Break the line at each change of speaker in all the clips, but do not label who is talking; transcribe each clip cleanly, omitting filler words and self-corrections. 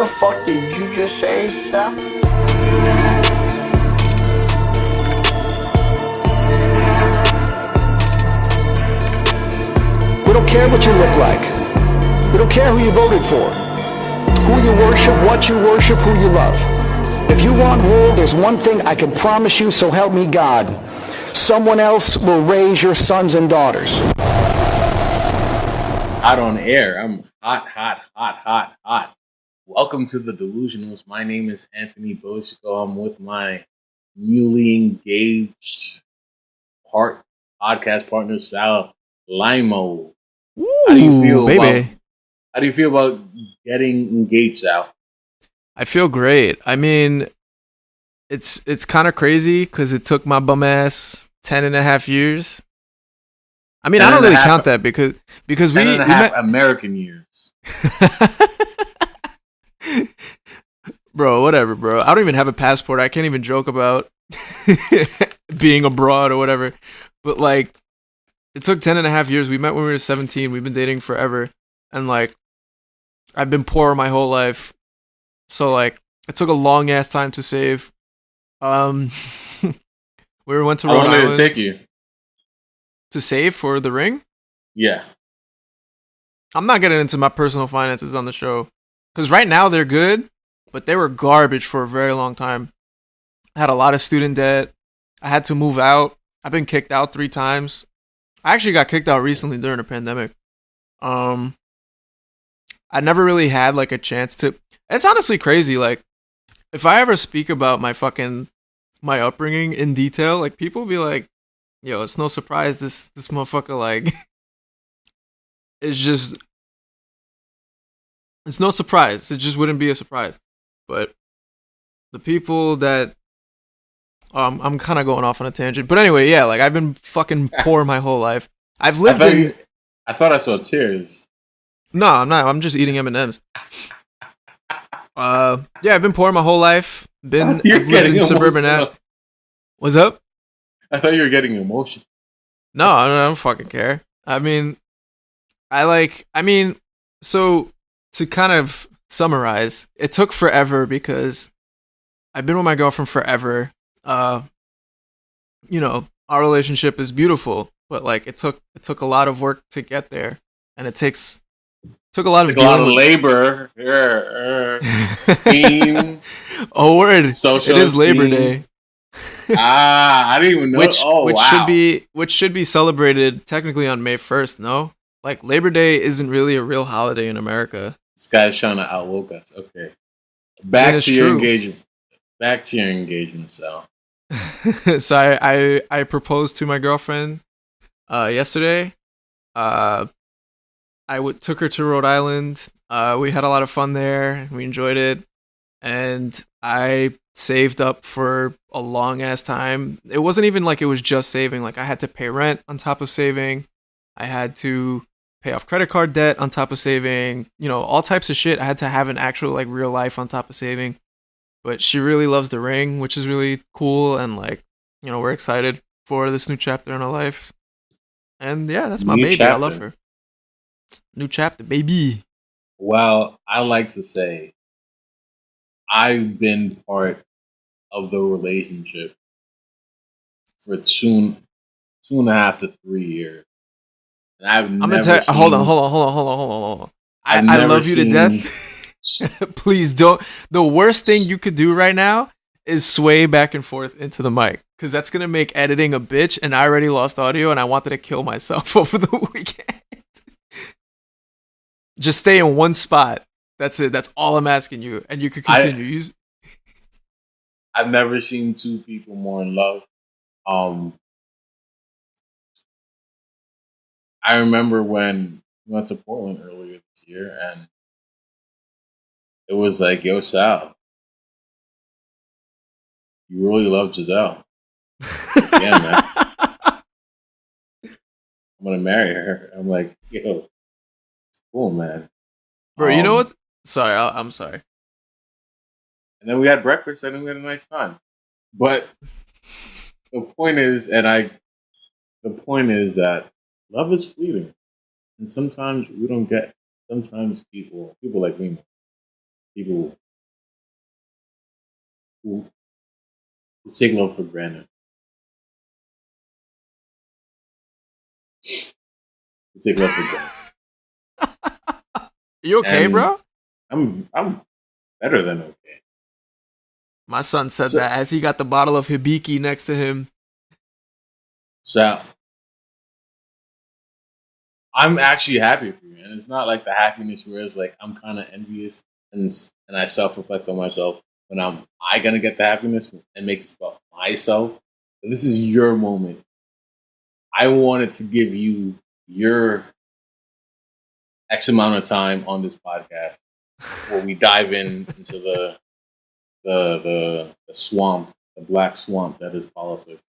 The fuck did you just say, Sal?
We don't care what you look like. We don't care who you voted for, who you worship, who you love. If you want rule, there's one thing I can promise you, so help me God. Someone else will raise your sons and daughters.
Hot on air. I'm hot. Welcome to the Delusionals. My name is Anthony Bosco. I'm with my newly engaged podcast partner, Sal Limo. How do you feel,
baby?
How do you feel about getting engaged, Sal?
I feel great. I mean, it's kind of crazy because it took my bum ass 10.5 years. I mean, I don't really count that because we met
American years.
Bro, whatever, bro. I don't even have a passport. I can't even joke about being abroad or whatever. But like, it took 10.5 years. We met when we were 17. We've been dating forever, and like, I've been poor my whole life. So like, it took a long ass time to save. We went to Rhode
How long did
Island
it take you
to save for the ring.
Yeah.
I'm not getting into my personal finances on the show because right now they're good, but they were garbage for a very long time. I had a lot of student debt. I had to move out. I've been kicked out 3 times. I actually got kicked out recently during the pandemic. I never really had like a chance to. It's honestly crazy. Like, if I ever speak about my upbringing in detail, like people be like, "Yo, it's no surprise this motherfucker like." It's no surprise. It just wouldn't be a surprise. But the people that I'm kind of going off on a tangent. But anyway, yeah, like I've been fucking poor my whole life. I've lived
I thought I saw tears.
No, I'm not. I'm just eating M&Ms. Yeah, I've been poor my whole life. I've lived in suburban area. What's up?
I thought you were getting emotional.
No, I don't fucking care. I mean, so to kind of summarize, it took forever because I've been with my girlfriend forever. Our relationship is beautiful, but like it took a lot of work to get there, and it took a lot of
labor. Theme,
oh, word!
Social
it is Labor
theme.
Day.
I didn't even know.
Which should be celebrated technically on May 1st. No, like Labor Day isn't really a real holiday in America.
This guy's trying to outwoke us. Okay, back to your engagement, Sal.
So I proposed to my girlfriend yesterday. Took her to Rhode Island. We had a lot of fun there. We enjoyed it, and I saved up for a long ass time. It wasn't even like it was just saving. Like I had to pay rent on top of saving. I had to pay off credit card debt on top of saving. All types of shit. I had to have an actual like real life on top of saving. But she really loves the ring, which is really cool, and like we're excited for this new chapter in our life. And yeah, that's my baby. I love her. New chapter, baby.
Well, I like to say I've been part of the relationship for 2.5 to 3 years. And I'm gonna tell you,
hold on. I love you to death. Please don't. The worst thing you could do right now is sway back and forth into the mic, because that's gonna make editing a bitch. And I already lost audio, and I wanted to kill myself over the weekend. Just stay in one spot. That's it. That's all I'm asking you, and you can continue.
I've never seen two people more in love. I remember when we went to Portland earlier this year, and it was like, "Yo, Sal, you really love Giselle." Yeah, man. I'm gonna marry her. I'm like, yo, it's cool, man.
Bro, you know what? Sorry, I'm sorry.
And then we had breakfast, and we had a nice time. But the point is that love is fleeting, and sometimes we don't get. Sometimes people like me, people who take love for granted. Who take love for granted.
You okay,
And
bro?
I'm better than okay.
My son said that as he got the bottle of Hibiki next to him.
So I'm actually happy for you, and it's not like the happiness where it's like I'm kind of envious and I self reflect on myself when I gonna get the happiness and make this about myself. But this is your moment. I wanted to give you your X amount of time on this podcast where we dive into the swamp, the black swamp that is politics,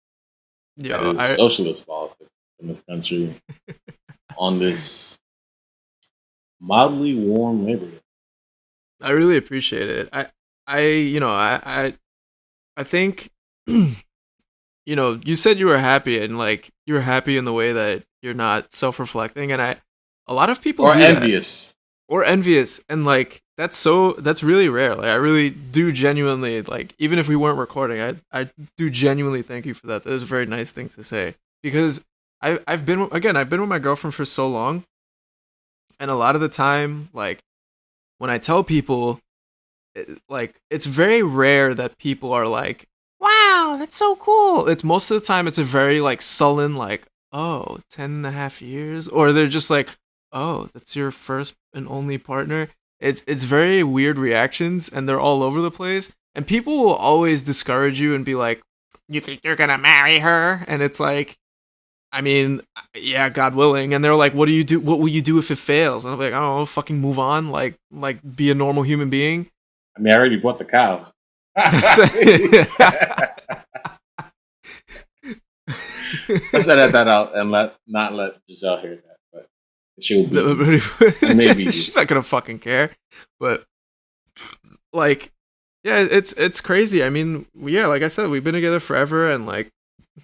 that is socialist politics in this country on this mildly warm neighborhood.
I really appreciate it. I think, you said you were happy and like you were happy in the way that you're not self-reflecting, and a lot of people
or
do
envious.
that. Or envious, and like that's really rare. Like I really do genuinely, like, even if we weren't recording, I do genuinely thank you for that. That is a very nice thing to say, because I've been with my girlfriend for so long, and a lot of the time, like, when I tell people, like, it's very rare that people are like, wow, that's so cool. It's most of the time it's a very like sullen, like, oh, 10.5 years, or they're just like, oh, that's your first and only partner. It's very weird reactions, and they're all over the place, and people will always discourage you and be like, you think you're gonna marry her? And it's like, I mean, yeah, God willing. And they're like, what do you do? What will you do if it fails? And I'm like, I don't know, fucking move on. Like be a normal human being.
I mean, I already bought the cow. Let's edit that out and not let Giselle hear that. But she'll be maybe
she's not gonna fucking care. But like, yeah, it's crazy. I mean, yeah, like I said, we've been together forever, and like,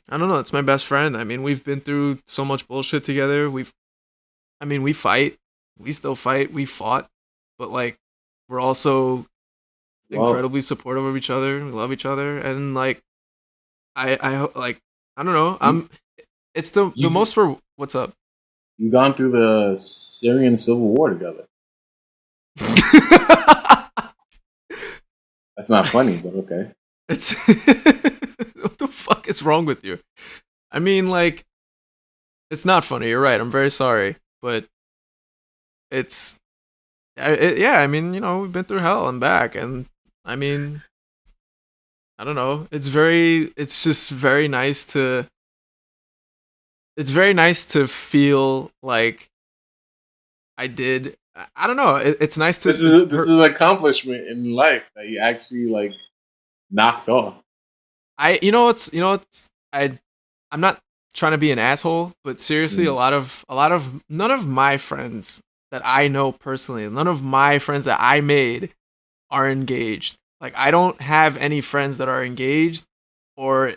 I don't know, it's my best friend. I mean, we've been through so much bullshit together. We fight. We still fight. We fought. But like, we're also incredibly supportive of each other. We love each other. And like, I don't know. It's the most for what's up?
You've gone through the Syrian civil war together. That's not funny, but okay.
It's what the fuck is wrong with you? I mean, like, it's not funny. You're right. I'm very sorry, but it's yeah. I mean, we've been through hell and back, and I mean, I don't know. It's just very nice to. It's very nice to feel like I did. I don't know. It's nice to.
This is an accomplishment in life that you actually like knocked off.
I'm not trying to be an asshole, but seriously, a lot of none of my friends that I know personally, none of my friends that I made are engaged. Like, I don't have any friends that are engaged, or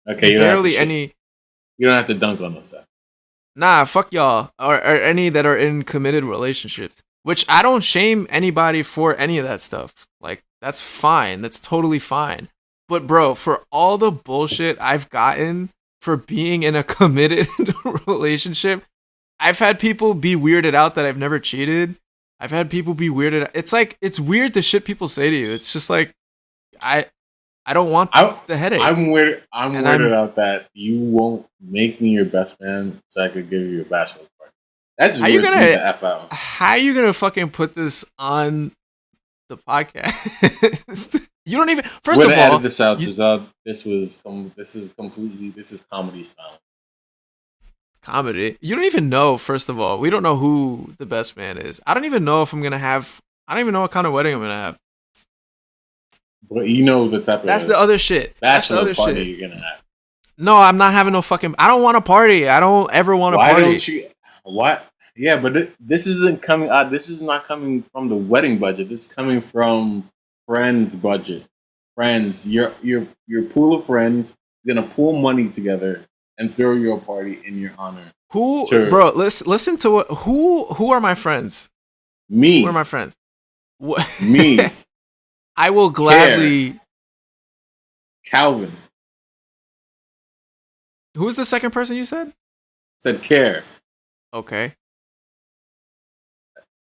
barely any.
You don't have to dunk on us.
Nah, fuck y'all, or any that are in committed relationships. Which I don't shame anybody for any of that stuff. Like, that's fine. That's totally fine. But bro, for all the bullshit I've gotten for being in a committed relationship, I've had people be weirded out that I've never cheated. I've had people be weirded out. It's like, it's weird the shit people say to you. It's just like, I don't want the headache.
I'm weirded out that you won't make me your best man so I could give you a bachelor party. That's weird for me to F out.
How are you gonna fucking put this on the podcast? You don't even. First of all,
edit this out. This is comedy style.
Comedy. You don't even know. First of all, we don't know who the best man is. I don't even know if I'm gonna have. I don't even know what kind of wedding I'm gonna have.
But you know the type of.
That's the other shit.
Bachelor party you're gonna have.
No, I'm not having no fucking. I don't want a party. I don't ever want a party.
Why don't you? What? Yeah, but this isn't coming. This is not coming from the wedding budget. This is coming from friends' budget. Friends, your pool of friends gonna pool money together and throw you a party in your honor.
Bro? Listen to what. Who are my friends?
Me.
Who are my friends? What?
Me,
I will gladly.
Calvin.
Who's the second person you said?
Said Care.
Okay.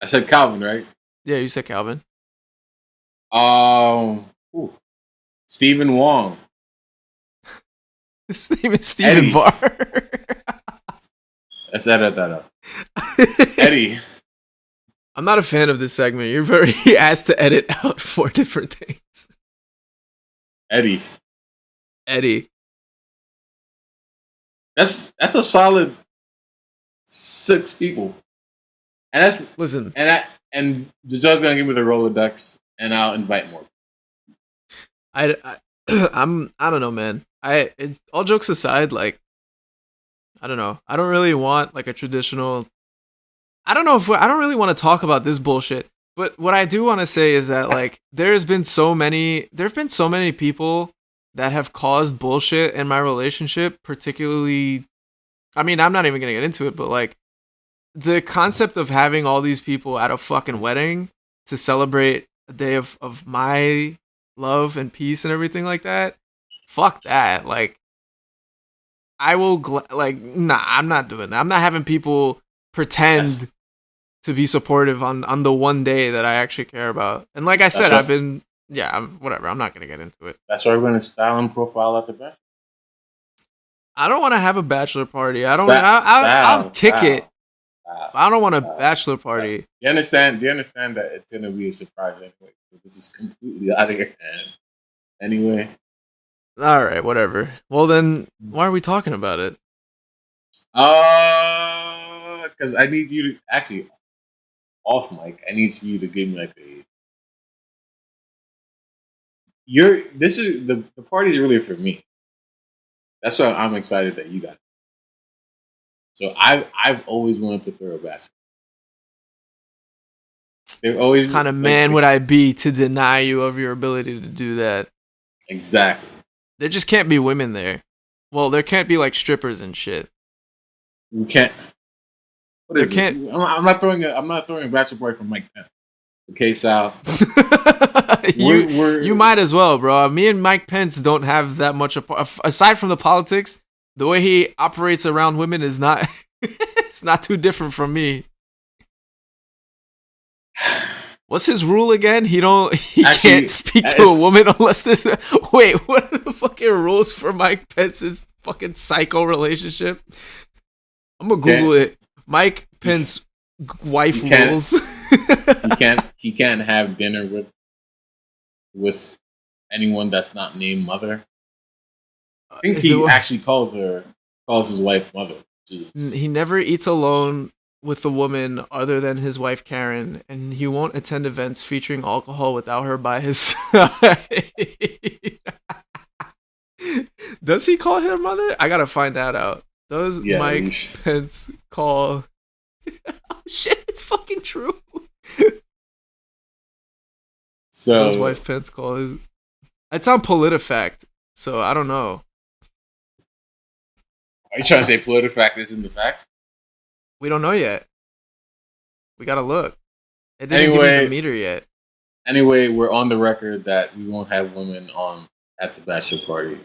I said Calvin, right?
Yeah, you said Calvin.
Ooh. Stephen Wong.
His name is Stephen
Eddie.
Barr.
Let's edit that up. Eddie.
I'm not a fan of this segment. You're very asked to edit out 4 different things.
Eddie. That's a solid 6 people. And that's
Listen.
And the judge's gonna give me the Rolodex, and I'll invite more.
I don't know, man. All jokes aside, like, I don't know. I don't really want like a traditional. I don't really want to talk about this bullshit. But what I do want to say is that like there've been so many people that have caused bullshit in my relationship, particularly. I mean, I'm not even gonna get into it, but like the concept of having all these people at a fucking wedding to celebrate a day of my love and peace and everything like that. Fuck that. Like, I will, nah, I'm not doing that. I'm not having people pretend to be supportive on the one day that I actually care about. And like I said, whatever. I'm not going to get into it.
That's why we're going to style and profile at the bachelor.
I don't want to have a bachelor party. I'll kick it. I don't want a bachelor party.
Do you understand that it's going to be a surprise anyway? This is completely out of your hand. Anyway.
All right, whatever. Well, then, why are we talking about it?
Because I need you to actually off mic. I need you to give me like the party is really for me. That's why I'm excited that you got it. So I've always wanted to throw a bachelor. They've always
what kind of man would I be to deny you of your ability to do that?
Exactly.
There just can't be women there. Well, there can't be like strippers and shit.
You can't. What is this? I'm not throwing a bachelor party for Mike Pence. Okay, Sal.
You might as well, bro. Me and Mike Pence don't have that much aside from the politics. The way he operates around women is not it's not too different from me. What's his rule again? He can't speak to a woman unless there's wait, what are the fucking rules for Mike Pence's fucking psycho relationship? I'm gonna Google it. Mike Pence wife rules.
he can't have dinner with anyone that's not named mother. I think he actually calls his wife mother. Jeez. He
never eats alone with a woman other than his wife Karen, and he won't attend events featuring alcohol without her by his side. Does he call her mother? I gotta find that out. Does Mike Pence call? Oh shit! It's fucking true. So does wife Pence call his? It's on PolitiFact, so I don't know.
Are you trying to say PolitiFact isn't the fact?
We don't know yet. We gotta look. It didn't give me the meter yet.
Anyway, we're on the record that we won't have women at the bachelor party.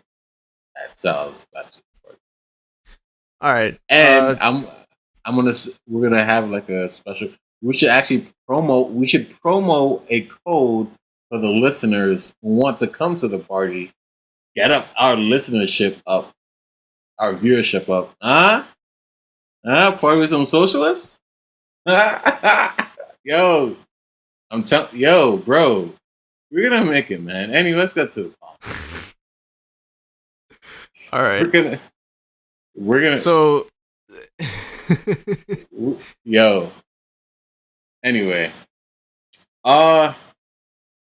At Sal's bachelor party.
All right.
And we're gonna have like a special. We should actually promo a code for the listeners who want to come to the party. Get up our listenership up, our viewership up. Party with some socialists? Yo, bro, we're gonna make it, man. Anyway, let's get to the call.
All right,
we're gonna.
So,
yo. Anyway,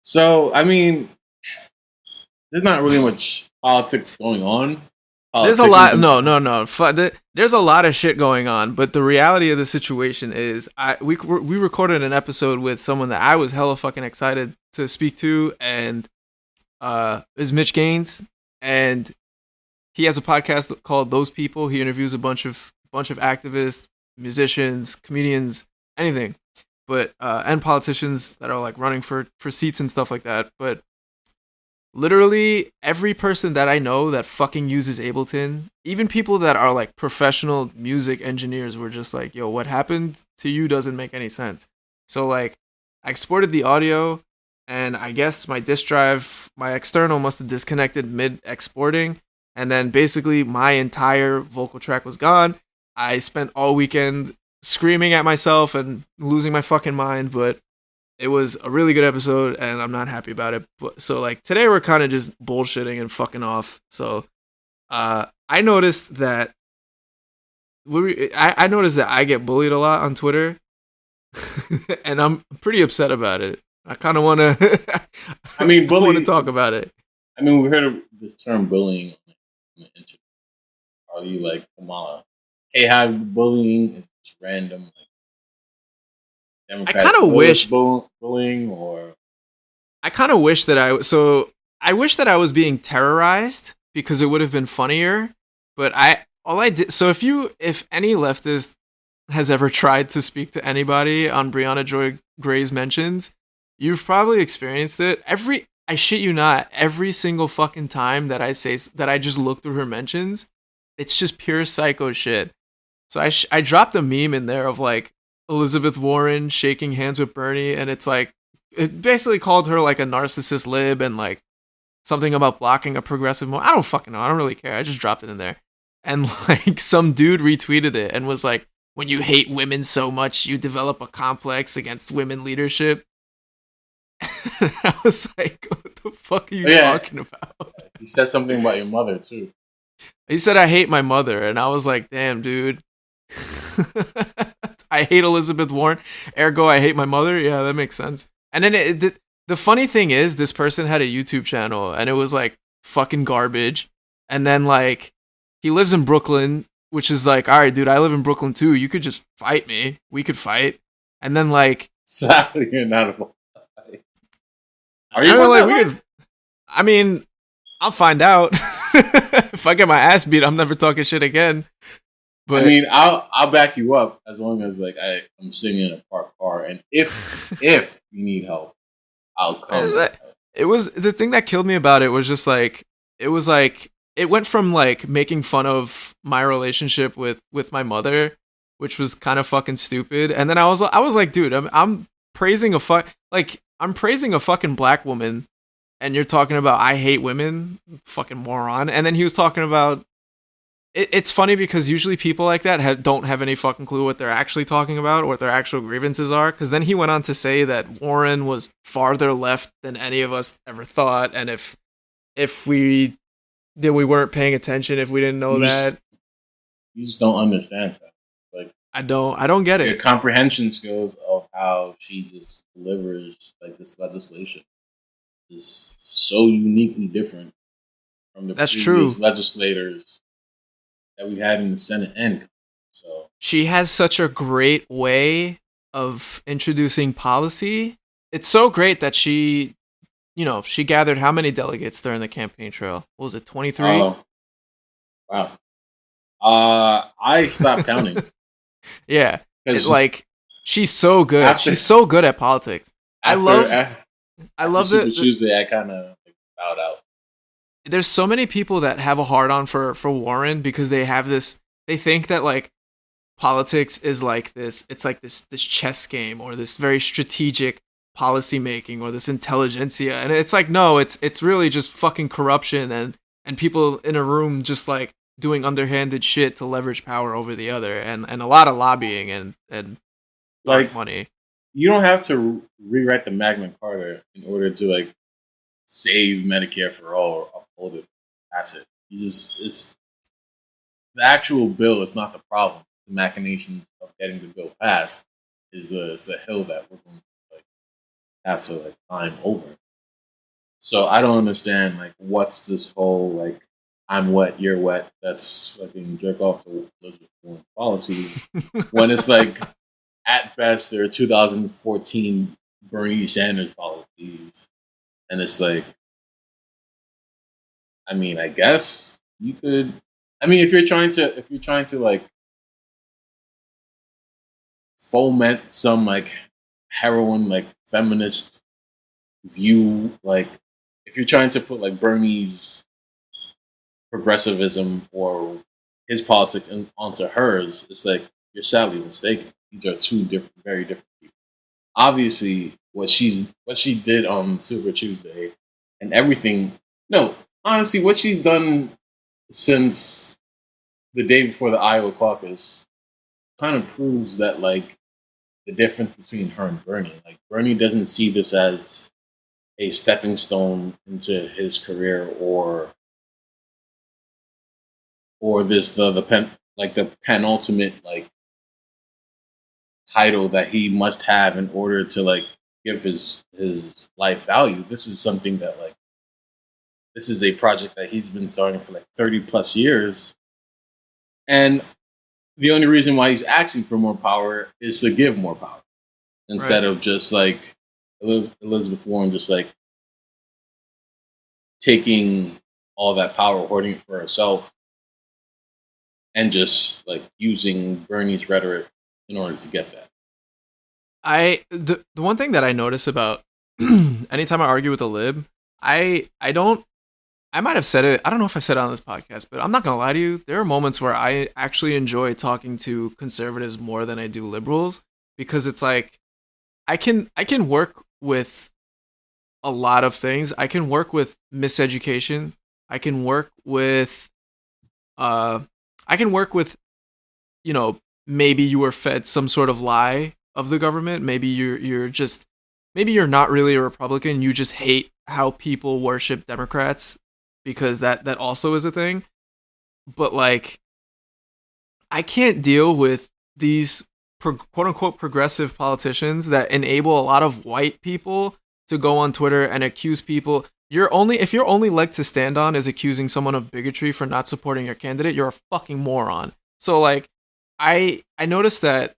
so I mean, there's not really much politics going on.
There's a lot. No. There's a lot of shit going on, but the reality of the situation is, we recorded an episode with someone that I was hella fucking excited to speak to, and is Mitch Gaines, and he has a podcast called Those People. He interviews a bunch of activists, musicians, comedians, anything. but and politicians that are like running for seats and stuff like that. But literally every person that I know that fucking uses Ableton, even people that are like professional music engineers, were just like, "Yo, what happened to you doesn't make any sense." So like, I exported the audio, and I guess my disk drive, my external must have disconnected mid exporting, and then basically my entire vocal track was gone. I spent all weekend screaming at myself and losing my fucking mind, but it was a really good episode, and I'm not happy about it. But, so like today we're kind of just bullshitting and fucking off. So I noticed that I noticed that I get bullied a lot on Twitter, and I'm pretty upset about it. I kind of want to.
I mean,
I want to
bullying.
talk about it.
I mean, we heard of this term bullying on the internet. Are you like Kamala? Hey, have bullying? It's random. Like,
I kind of wish
bullying, or
I kind of wish that I wish that I was being terrorized because it would have been funnier. But all I did. So if any leftist has ever tried to speak to anybody on Brianna Joy Gray's mentions, you've probably experienced it. I shit you not, every single fucking time that I just look through her mentions, it's just pure psycho shit. So I dropped a meme in there of like Elizabeth Warren shaking hands with Bernie, and it's like it basically called her like a narcissist lib and like something about blocking a progressive I don't fucking know. I don't really care. I just dropped it in there. And like some dude retweeted it and was like, "When you hate women so much, you develop a complex against women leadership." I was like, "What the fuck are you talking about?"
He said something about your mother too.
He said, "I hate my mother," and I was like, "Damn, dude." I hate Elizabeth Warren, ergo I hate my mother. Yeah, that makes sense. And then the funny thing is, this person had a YouTube channel, and it was like fucking garbage. And then like he lives in Brooklyn, which is like, all right, dude, I live in Brooklyn too. You could just fight me. We could fight. And then like,
Sadly, you're not a fight. Are you?
I mean, like we could. I mean, I'll find out. If I get my ass beat, I'm never talking shit again. But
I mean, I'll back you up as long as like I'm sitting in a parked car, and if you need help, I'll come.
It was the thing that killed me about it was just like it went from like making fun of my relationship with my mother, which was kind of fucking stupid, and then I was like, dude, I'm praising I'm praising a fucking black woman, and you're talking about I hate women, fucking moron. And then he was talking about it's funny because usually people like that don't have any fucking clue what they're actually talking about or what their actual grievances are. Because then he went on to say that Warren was farther left than any of us ever thought, and if we weren't paying attention, if we didn't know that,
you just don't understand that. Like
I don't get it.
Your comprehension skills of how she just delivers like this legislation is so uniquely different from the previous legislators that we had in the Senate and so
she has such a great way of introducing policy. It's so great that she gathered how many delegates during the campaign trail? What was it, 23?
Wow. I stopped counting.
Yeah, it's like she's so good. She's so good at politics. I love
Super Tuesday. I kind of bowed out.
There's so many people that have a hard on for Warren because they have this. They think that like politics is like this. It's like this chess game or this very strategic policy making or this intelligentsia, and it's like no, it's really just fucking corruption and people in a room just like doing underhanded shit to leverage power over the other, and a lot of lobbying and like money.
You don't have to rewrite the Magna Carta in order to like save Medicare for all or uphold it, pass it. It's the actual bill is not the problem. The machinations of getting the bill passed is the hill that we're going to like have to like climb over. So I don't understand like what's this whole like I'm wet, you're wet. That's fucking jerk off to Elizabeth Warren policies when it's like at best they're 2014 Bernie Sanders policies. And it's like, I mean, I guess you could. I mean, if you're trying to like foment some like heroin, like feminist view, like if you're trying to put like Bernie's progressivism or his politics onto hers, it's like you're sadly mistaken. These are two different, very different people. Obviously, what she did on Super Tuesday and everything. No, honestly, what she's done since the day before the Iowa caucus kind of proves that like the difference between her and Bernie. Like Bernie doesn't see this as a stepping stone into his career or this the penultimate like title that he must have in order to like give his life value. This is something that like this is a project that he's been starting for like 30 plus years. And the only reason why he's asking for more power is to give more power instead of just like Elizabeth Warren just like taking all that power, hoarding it for herself, and just like using Bernie's rhetoric in order to get that.
The one thing that I notice about anytime I argue with a lib, I might have said it. I don't know if I've said it on this podcast, but I'm not gonna lie to you. There are moments where I actually enjoy talking to conservatives more than I do liberals because it's like I can work with a lot of things. I can work with miseducation. I can work with you know, maybe you were fed some sort of lie of the government. Maybe you're not really a Republican. You just hate how people worship Democrats because that also is a thing. But like, I can't deal with these quote unquote progressive politicians that enable a lot of white people to go on Twitter and accuse people. If your only leg to stand on is accusing someone of bigotry for not supporting your candidate, you're a fucking moron. So like, I noticed that,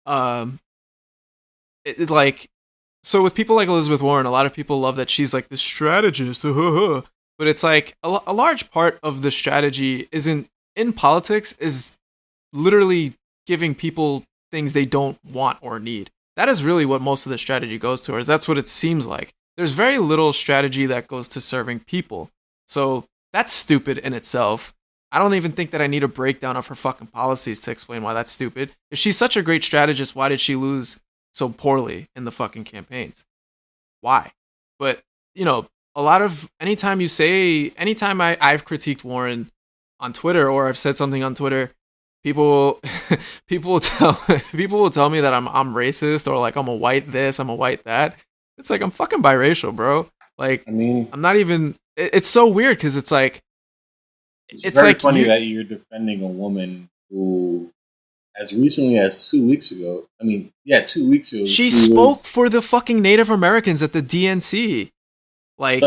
so with people like Elizabeth Warren, a lot of people love that she's like this strategist, but it's like a large part of the strategy isn't in politics is literally giving people things they don't want or need. That is really what most of the strategy goes towards. That's what it seems like. There's very little strategy that goes to serving people. So that's stupid in itself. I don't even think that I need a breakdown of her fucking policies to explain why that's stupid. If she's such a great strategist, why did she lose so poorly in the fucking campaigns? Why? But, you know, anytime I've critiqued Warren on Twitter or I've said something on Twitter, people will tell me that I'm racist or like I'm a white this, I'm a white that. It's like I'm fucking biracial, bro. Like, I mean, I'm not even. It's so weird because it's like
it's very like funny that you're defending a woman who, as recently as 2 weeks ago, 2 weeks ago,
she spoke for the fucking Native Americans at the DNC. Like,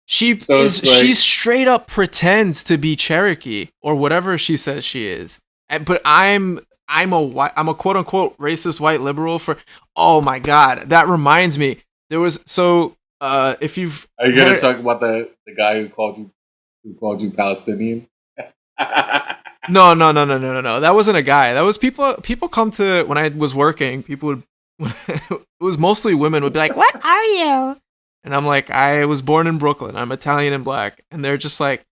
she straight up pretends to be Cherokee or whatever she says she is. But I'm a quote unquote racist white liberal for. Oh my god, that reminds me. There was if you've
are you gonna talk about the guy who called you Palestinian?
No. That wasn't a guy. That was people. People come to when I was working. People would. It was mostly women would be like, "What are you?" And I'm like, "I was born in Brooklyn. I'm Italian and black." And they're just like,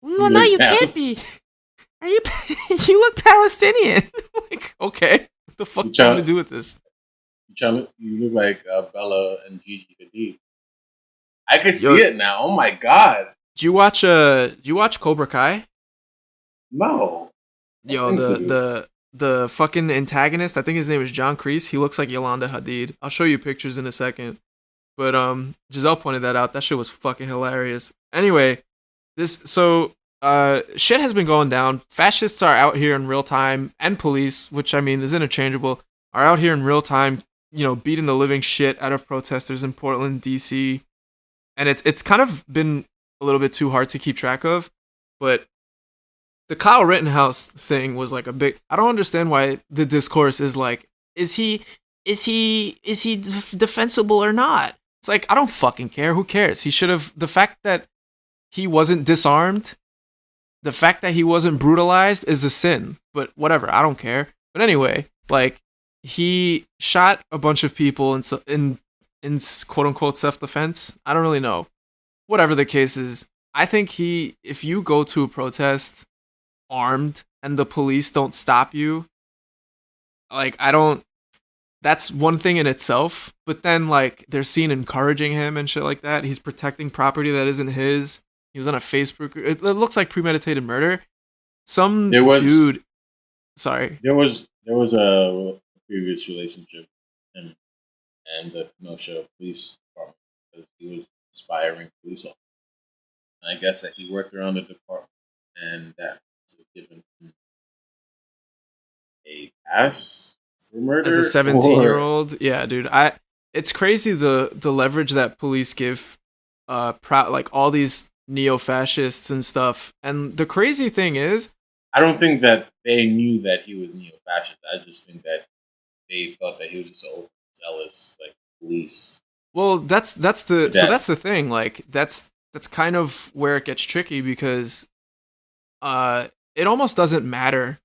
"Well, no, you can't be. Are you? You look Palestinian." I'm like, okay, what the fuck are you trying to do with this?
You look like Bella and Gigi Hadid. I can see it now. Oh my god!
Do you watch Cobra Kai?
No.
Yo, the fucking antagonist. I think his name is John Kreese. He looks like Yolanda Hadid. I'll show you pictures in a second. But Giselle pointed that out. That shit was fucking hilarious. Anyway, shit has been going down. Fascists are out here in real time, and police, which I mean is interchangeable, are out here in real time, you know, beating the living shit out of protesters in Portland, DC. And it's kind of been a little bit too hard to keep track of. But the Kyle Rittenhouse thing was like a big. I don't understand why the discourse is like, is he defensible or not? It's like, I don't fucking care. Who cares? He should have. The fact that he wasn't disarmed, the fact that he wasn't brutalized is a sin. But whatever, I don't care. But anyway, like, he shot a bunch of people in quote unquote self defense. I don't really know. Whatever the case is, I think if you go to a protest armed and the police don't stop you, like I don't. That's one thing in itself. But then like they're seen encouraging him and shit like that. He's protecting property that isn't his. He was on a Facebook. It looks like premeditated murder. Some
There was
dude. Sorry.
there was a previous relationship him and the Kenosha Police Department because he was aspiring police officer. And I guess that he worked around the department and that was given him a pass for
As a
murder
17-year
or
old, yeah, dude. It's crazy the leverage that police give like all these neo-fascists and stuff. And the crazy thing is,
I don't think that they knew that he was neo-fascist. I just think that they thought that he was just an overzealous like police
well,
cadet.
that's the thing. Like that's kind of where it gets tricky because it almost doesn't matter,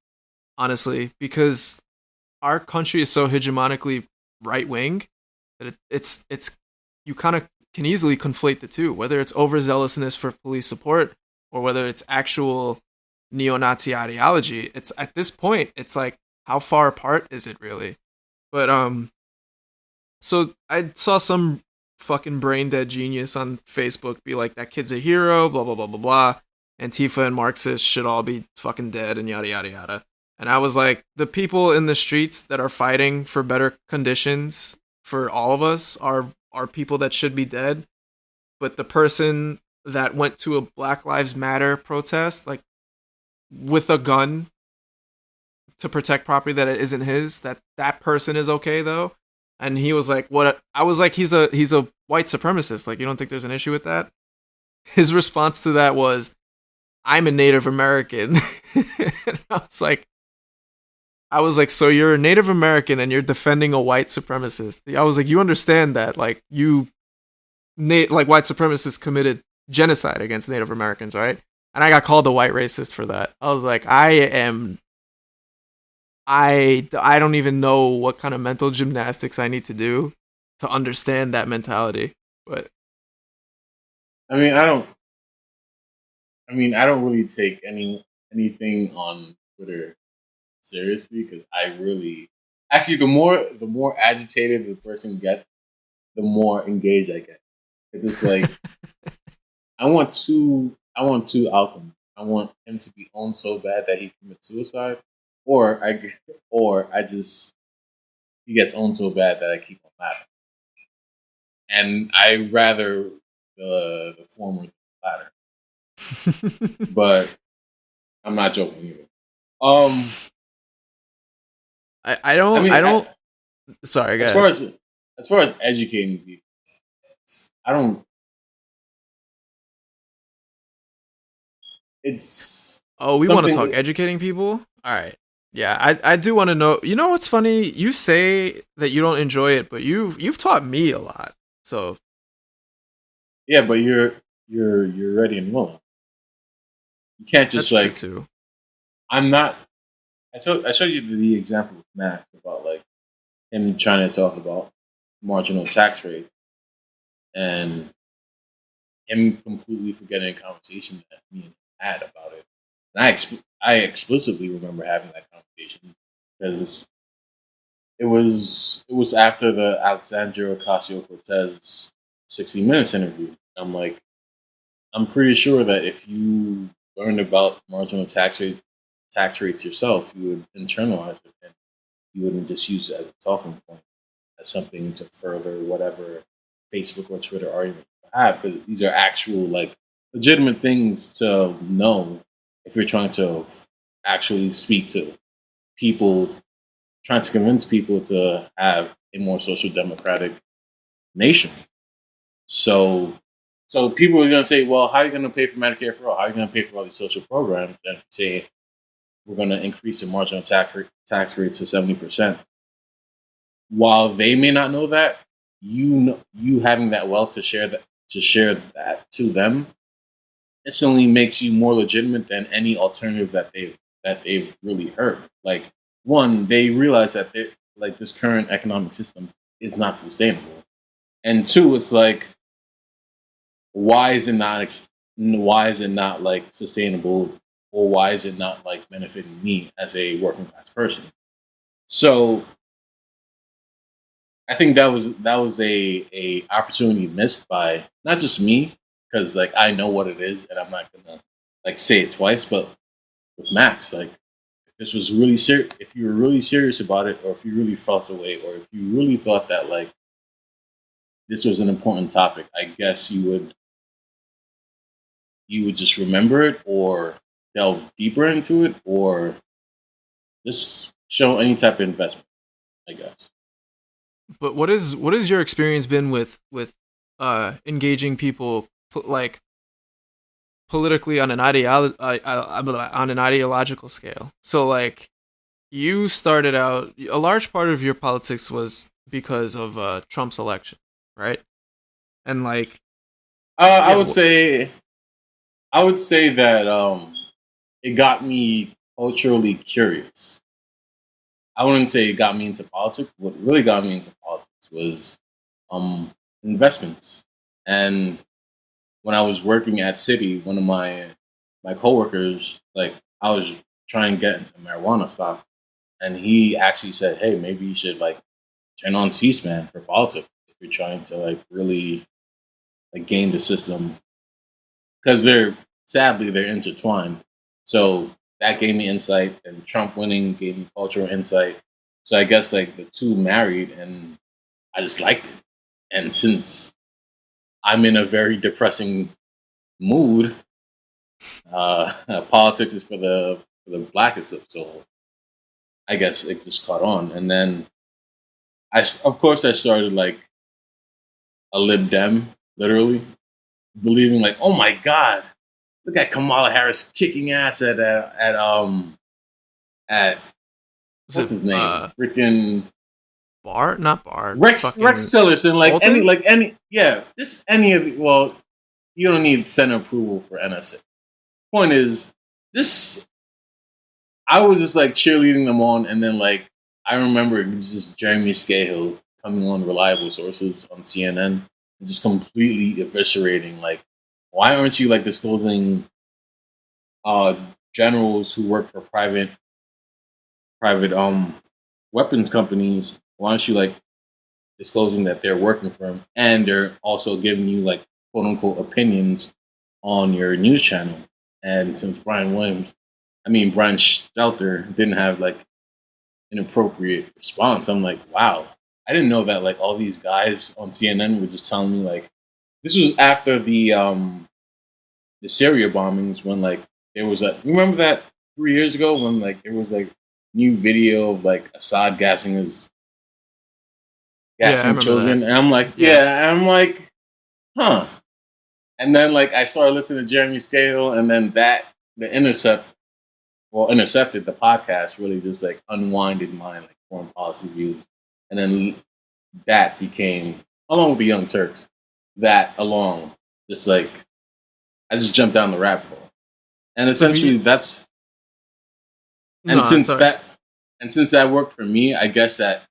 honestly, because our country is so hegemonically right wing that it's you kind of can easily conflate the two, whether it's overzealousness for police support or whether it's actual neo-Nazi ideology. It's at this point, it's like how far apart is it really? But so I saw some fucking brain dead genius on Facebook be like, that kid's a hero, blah blah blah blah blah. Antifa and Marxists should all be fucking dead and yada yada yada. And I was like, the people in the streets that are fighting for better conditions for all of us are people that should be dead. But the person that went to a Black Lives Matter protest, like with a gun to protect property that it isn't his, that person is okay though. And he was like, "What?" I was like, "He's a white supremacist. Like, you don't think there's an issue with that?" His response to that was, "I'm a Native American." And I was like, "So you're a Native American and you're defending a white supremacist?" I was like, "You understand that? Like, like white supremacists committed genocide against Native Americans, right?" And I got called a white racist for that. I was like, I don't even know what kind of mental gymnastics I need to do to understand that mentality. But
I mean, I don't. I mean, I don't really take anything on Twitter seriously because I really actually the more agitated the person gets, the more engaged I get. It's like I want two outcomes. I want him to be owned so bad that he commits suicide, or I just he gets owned so bad that I keep on laughing. And I rather the former than the latter. But I'm not joking either. Um,
I
I
don't
mean,
I don't. Sorry, go
as far
ahead.
as educating people, I don't. It's
Oh, we want to talk
something.
educating people. All right. Yeah, I do want to know. You know what's funny? You say that you don't enjoy it, but you've taught me a lot. So
Yeah, but you're ready and willing. You can't
that's
just
true
like
too.
I'm not. I showed you the example with Max about like him trying to talk about marginal tax rate and him completely forgetting a conversation that me and him had about it. And I explicitly remember having that conversation because it was after the Alexandria Ocasio Cortez 60 Minutes interview. I'm like, I'm pretty sure that if you learned about marginal tax rates yourself, you would internalize it and you wouldn't just use it as a talking point, as something to further whatever Facebook or Twitter argument you have, because these are actual like legitimate things to know if you're trying to actually speak to people, trying to convince people to have a more social democratic nation. So, so people are going to say, well, how are you going to pay for Medicare for all? How are you going to pay for all these social programs? And say we're going to increase the marginal tax rate to 70%. While they may not know that, you having that wealth to share that to them instantly makes you more legitimate than any alternative that they've really heard. Like one, they realize that they like this current economic system is not sustainable. And two, it's like, why is it not like sustainable, or why is it not like benefiting me as a working class person? So I think that was a opportunity missed by not just me, because like I know what it is and I'm not gonna like say it twice, but with Max, like if this was really serious, if you were really serious about it, or if you really felt the way, or if you really thought that like this was an important topic, I guess you would just remember it or delve deeper into it or just show any type of investment, I guess.
But what is your experience been with engaging people like politically on an ideological scale? So like you started out, a large part of your politics was because of Trump's election, right? And like
I
yeah,
would say that it got me culturally curious. I wouldn't say it got me into politics. What really got me into politics was um, investments. And when I was working at City, one of my coworkers, like I was trying to get into marijuana stock, and he actually said, "Hey, maybe you should like turn on C-SPAN for politics if you're trying to like really like game the system because they're intertwined." So that gave me insight, and Trump winning gave me cultural insight. So I guess like the two married, and I just liked it. And since I'm in a very depressing mood, politics is for the blackest of soul. I guess it just caught on, and then of course I started like a lib dem, literally believing like, oh my god, look at Kamala Harris kicking ass at
was
what's
it
his name? Freaking
Bart? Not Bart.
Rex Tillerson. Like
Bolton?
any yeah, just any of well, you don't need Senate approval for NSA. Point is, this I was just like cheerleading them on, and then like I remember it was just Jeremy Scahill coming on reliable sources on CNN and just completely eviscerating like, why aren't you like disclosing uh generals who work for private weapons companies? Why aren't you like disclosing that they're working for them and they're also giving you like quote unquote opinions on your news channel? And since Brian Stelter didn't have like an appropriate response, I'm like, wow, I didn't know that like all these guys on CNN were just telling me like this was after the Syria bombings when like there was a remember that 3 years ago when like there was like new video of like Assad
Yeah, I
gassing
remember
children,
that.
and I'm like,
Yeah.
yeah, I'm like, huh. And then like I started listening to Jeremy Scahill, and then intercepted the podcast really just like unwinded my like foreign policy views, and then that became along with the Young Turks, that along just like I just jumped down the rabbit hole, and
So if
essentially
you,
that's
no,
and since
sorry.
that worked for me, I guess that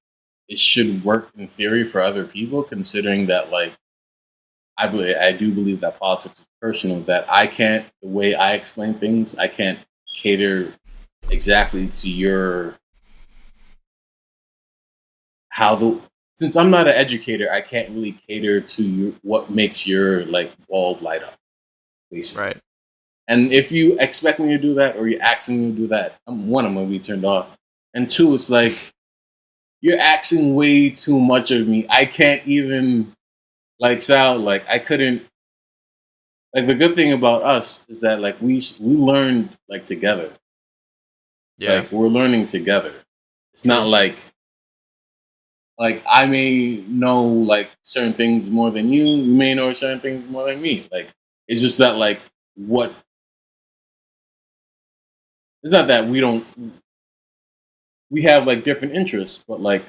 it should work in theory for other people, considering that like I do believe that politics is personal. That I can't the way I explain things, I can't cater exactly to your how the since I'm not an educator, I can't really cater to you what makes your like bulb light up, basically.
Right.
And if you expect me to do that or you're asking me to do that, I'm gonna be turned off. And two, it's like you're asking way too much of me. I can't even like Sal, like I couldn't like the good thing about us is that like we learned like together.
Yeah.
Like we're learning together. It's
True.
not like I may know like certain things more than you. You may know certain things more than me. Like it's just that like what it's not that we have like different interests, but like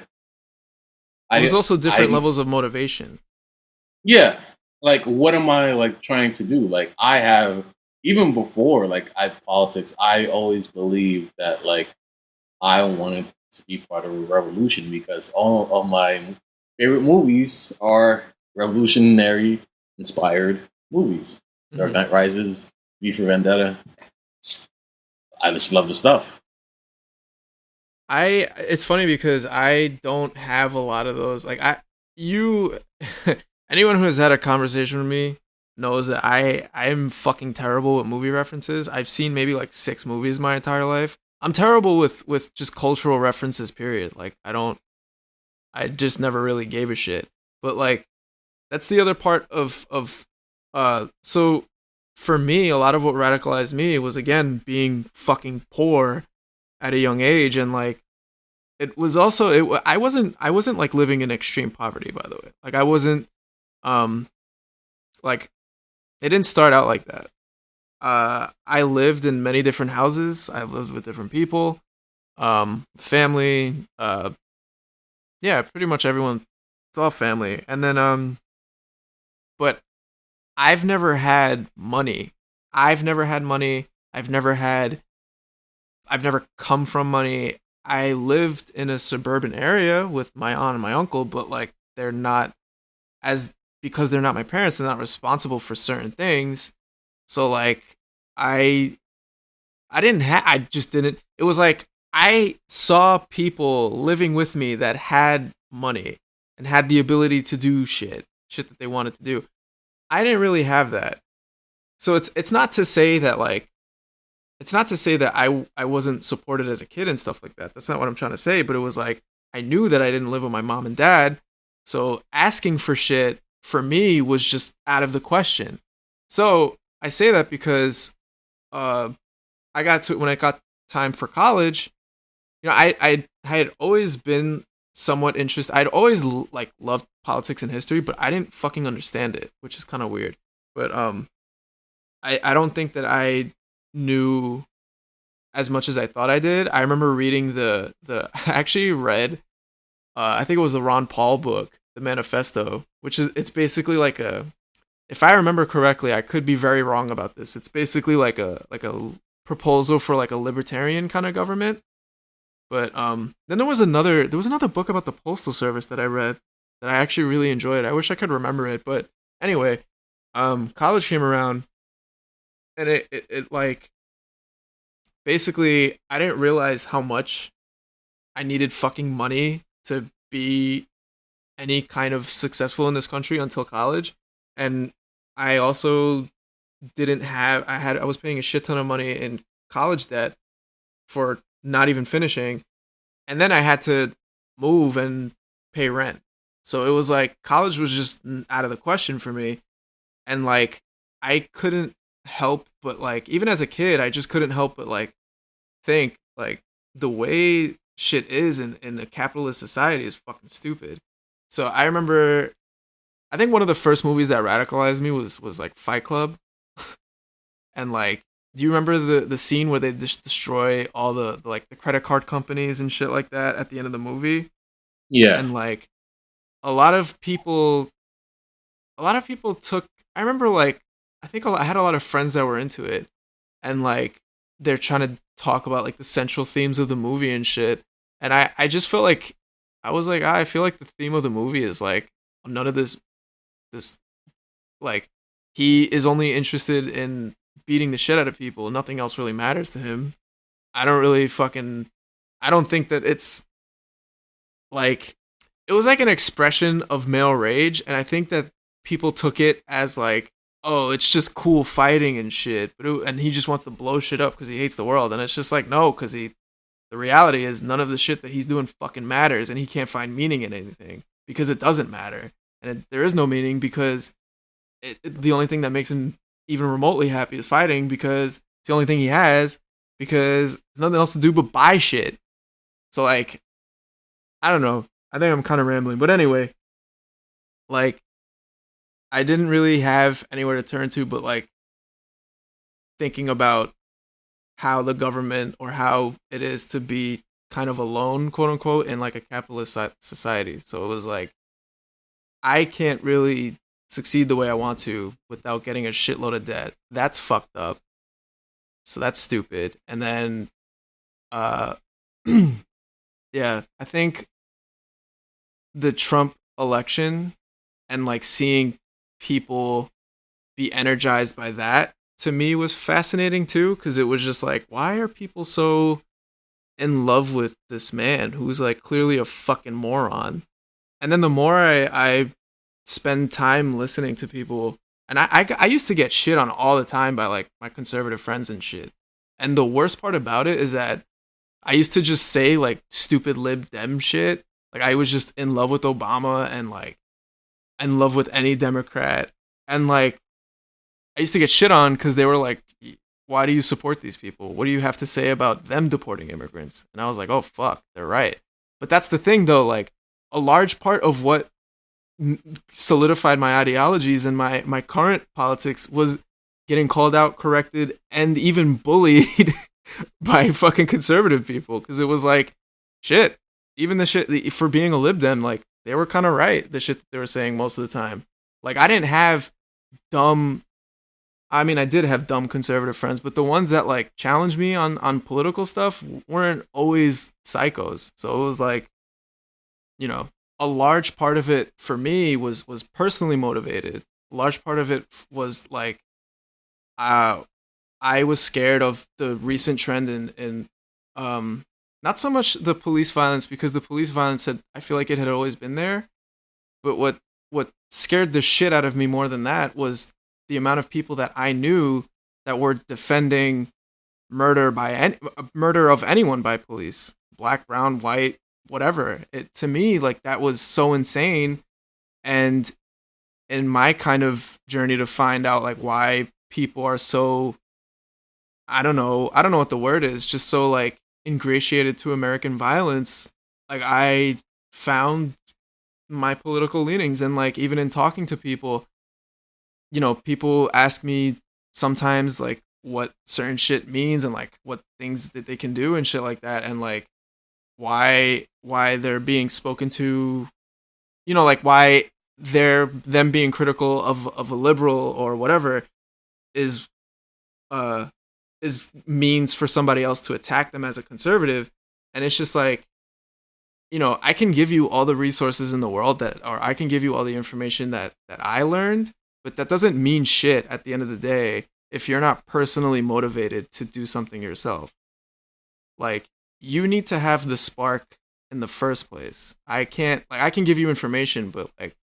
Well, there's also different
I
levels of motivation.
yeah, like what am I like trying to do? Like I have even before like I politics, I always believed that like I wanted to be part of a revolution because all of my favorite movies are revolutionary inspired movies. Dark
Mhm.
Knight Rises, V for Vendetta. I just love the stuff.
It's funny because I don't have a lot of those. Like you, anyone who has had a conversation with me knows that I'm fucking terrible with movie references. I've seen maybe like 6 movies my entire life. I'm terrible with just cultural references. Period. Like I just never really gave a shit. But like that's the other part so for me, a lot of what radicalized me was again being fucking poor at a young age, and like it was also I wasn't like living in extreme poverty, by the way. Like I wasn't um like it didn't start out like that. I lived in many different houses. I lived with different people, family, yeah, pretty much everyone. It's all family. And then but I've never had money. I've never had money. I've never come from money. I lived in a suburban area with my aunt and my uncle, but like they're not as because they're not my parents, they're not responsible for certain things. So like I I just didn't it was like I saw people living with me that had money and had the ability to do shit that they wanted to do. I didn't really have that. So it's not to say that like it's not to say that I wasn't supported as a kid and stuff like that. That's not what I'm trying to say, but it was like I knew that I didn't live with my mom and dad, so asking for shit for me was just out of the question. So I say that because uh I got to when I got time for college, I had always been somewhat interested. I'd always like loved politics and history, but I didn't fucking understand it, which is kind of weird. But I don't think that I knew as much as I thought I did. I remember reading the I actually read I think it was the Ron Paul book, the Manifesto, which is it's basically like a if I remember correctly, I could be very wrong about this. It's basically like a proposal for like a libertarian kind of government. But then there was another book about the postal service that I read that I actually really enjoyed. I wish I could remember it, but anyway, college came around and it like basically I didn't realize how much I needed fucking money to be any kind of successful in this country until college. And I also didn't have I was paying a shit ton of money in college debt for not even finishing. And then I had to move and pay rent. So it was like college was just out of the question for me. And like I couldn't help but like even as a kid, I just couldn't help but like think like the way shit is in a capitalist society is fucking stupid. So I remember I think one of the first movies that radicalized me was like Fight Club. And like do you remember the scene where they just destroy all the like the credit card companies and shit like that at the end of the movie?
Yeah.
And like a lot of people took I remember like I think I had a lot of friends that were into it and like they're trying to talk about like the central themes of the movie and shit. And I just felt like I was like, I feel like the theme of the movie is like none of this like he is only interested in beating the shit out of people. Nothing else really matters to him. I don't really fucking I don't think that it's like it was like an expression of male rage, and I think that people took it as like, oh, it's just cool fighting and shit, and he just wants to blow shit up because he hates the world, and it's just like no, because the reality is none of the shit that he's doing fucking matters, and he can't find meaning in anything because it doesn't matter, and there is no meaning because the only thing that makes him even remotely happy is fighting because it's the only thing he has because there's nothing else to do but buy shit. So like I don't know. I think I'm kind of rambling, but anyway, like I didn't really have anywhere to turn to, but like thinking about how the government or how it is to be kind of alone, quote unquote, in like a capitalist society. So it was like I can't really succeed the way I want to without getting a shitload of debt. That's fucked up. So that's stupid. And then uh Yeah, I think the Trump election and like seeing people be energized by that to me was fascinating too, because it was just like, why are people so in love with this man who's like clearly a fucking moron? And then the more I spend time listening to people, and I used to get shit on all the time by like my conservative friends and shit. And the worst part about it is that I used to just say like stupid lib dem shit. Like I was just in love with Obama and like in love with any Democrat. And like I used to get shit on because they were like, why do you support these people? What do you have to say about them deporting immigrants? And I was like, oh fuck, they're right. But that's the thing though, like a large part of what solidified my ideologies and my current politics was getting called out, corrected, and even bullied by fucking conservative people, because it was like, shit, even the shit for being a lib dem, like they were kind of right, the shit that they were saying most of the time. Like I didn't have dumb, I mean I did have dumb conservative friends, but the ones that like challenged me on political stuff weren't always psychos. So it was like, you know, a large part of it for me was personally motivated. A large part of it was like, uh, I was scared of the recent trend in not so much the police violence, because the police violence had, I feel like it had always been there, but what scared the shit out of me more than that was the amount of people that I knew that were defending murder of anyone by police, black, brown, white, whatever. It to me like that was so insane. And in my kind of journey to find out like why people are so, I don't know what the word is, just so like ingratiated to American violence, like I found my political leanings. And like even in talking to people, you know, people ask me sometimes like what certain shit means and like what things that they can do and shit like that, and like why they're being spoken to, you know, like why they're them being critical of a liberal or whatever is uh is means for somebody else to attack them as a conservative. And it's just like, you know, I can give you all the resources in the world that, or I can give you all the information that I learned, but that doesn't mean shit at the end of the day if you're not personally motivated to do something yourself. Like you need to have the spark in the first place. I can't, like I can give you information, but like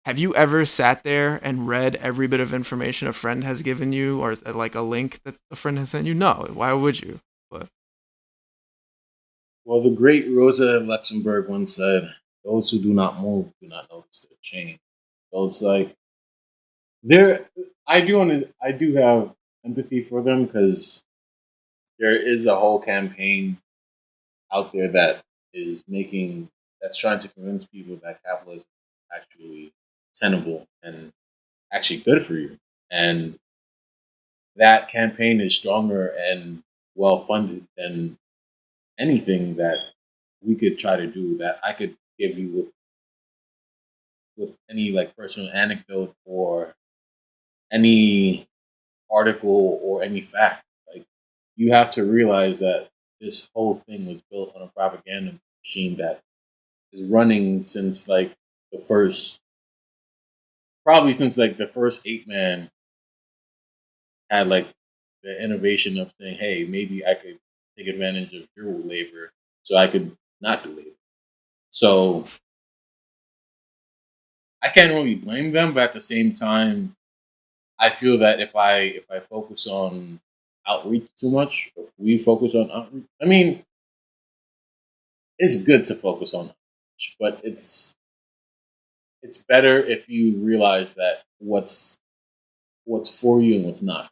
have you ever sat there and read every bit of information a friend has given you, or like a link that a friend has sent you? No. Why would you? But
Well, the great Rosa Luxemburg once said, "Those who do not move do not notice their change." So it's like there. I do have empathy for them because there is a whole campaign out there that is making that's trying to convince people that capitalism is actually tenable and actually good for you. And that campaign is stronger and well funded than anything that we could try to do that I could give you with any like personal anecdote or any article or any fact. Like you have to realize that this whole thing was built on a propaganda machine that is running since like the first probably since like the first ape man had like the innovation of saying, hey, maybe I could take advantage of your labor so I could not do labor. So I can't really blame them, but at the same time, I feel that if I focus on outreach too much, if we focus on outreach, I mean, it's good to focus on outreach, but it's better if you realize that what's for you and what's not.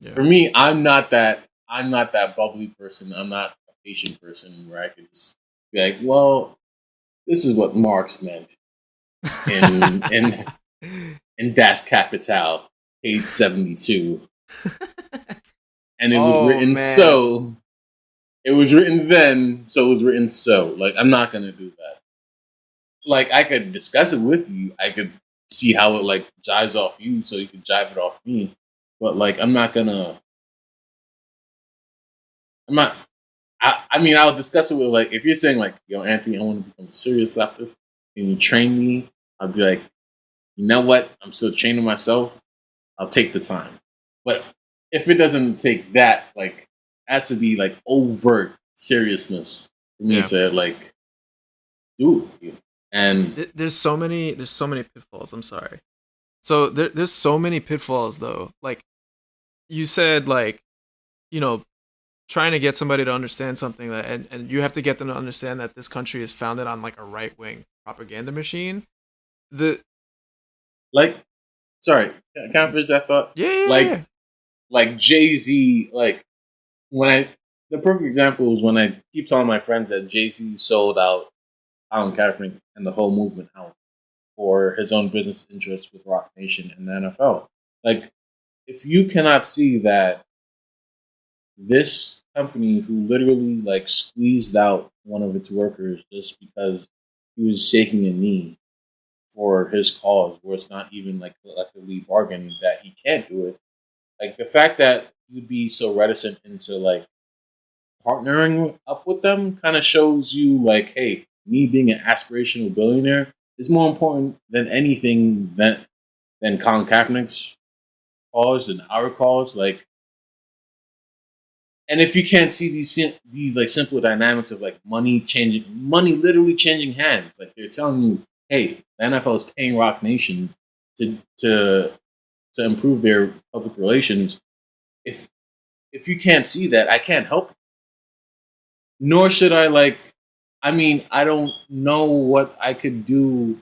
yeah.
For me, I'm not that bubbly person. I'm not a patient person where I could just be like, well, this is what Marx meant in in Das Kapital, page 72. And it was
Oh
written
man.
so. It was written then, so it was written so. Like, I'm not gonna do that. Like, I could discuss it with you. I could see how it like jives off you, so you could jive it off me. But like, I'm not gonna. I'm not. I mean, I'll discuss it with like if you're saying like, yo, Anthony, I want to become a serious leftist, and you train me, I'll be like, you know what? I'm still training myself. I'll take the time. But if it doesn't take that, like, it has to be like overt seriousness for me to like do it with you. And
There's so many pitfalls. I'm sorry. So there's so many pitfalls though. Like you said, like, you know, trying to get somebody to understand something that, and you have to get them to understand that this country is founded on like a right wing propaganda machine. The
like, sorry, can I finish that thought?
yeah.
Like Jay-Z, like the perfect example is when I keep telling my friends that Jay-Z sold out Colin Kaepernick and the whole movement out for his own business interests with Rock Nation and the NFL. Like, if you cannot see that this company who literally like squeezed out one of its workers just because he was shaking a knee for his cause, where it's not even like collectively bargaining that he can't do it. Like the fact that you'd be so reticent into like partnering up with them kind of shows you like, hey, me being an aspirational billionaire is more important than anything than Colin Kaepernick's cause and our cause. Like, and if you can't see these like simple dynamics of like money literally changing hands, like they're telling you, hey, the NFL is paying Rock Nation to improve their public relations. If you can't see that, I can't help you. Nor should I like. I mean, I don't know what I could do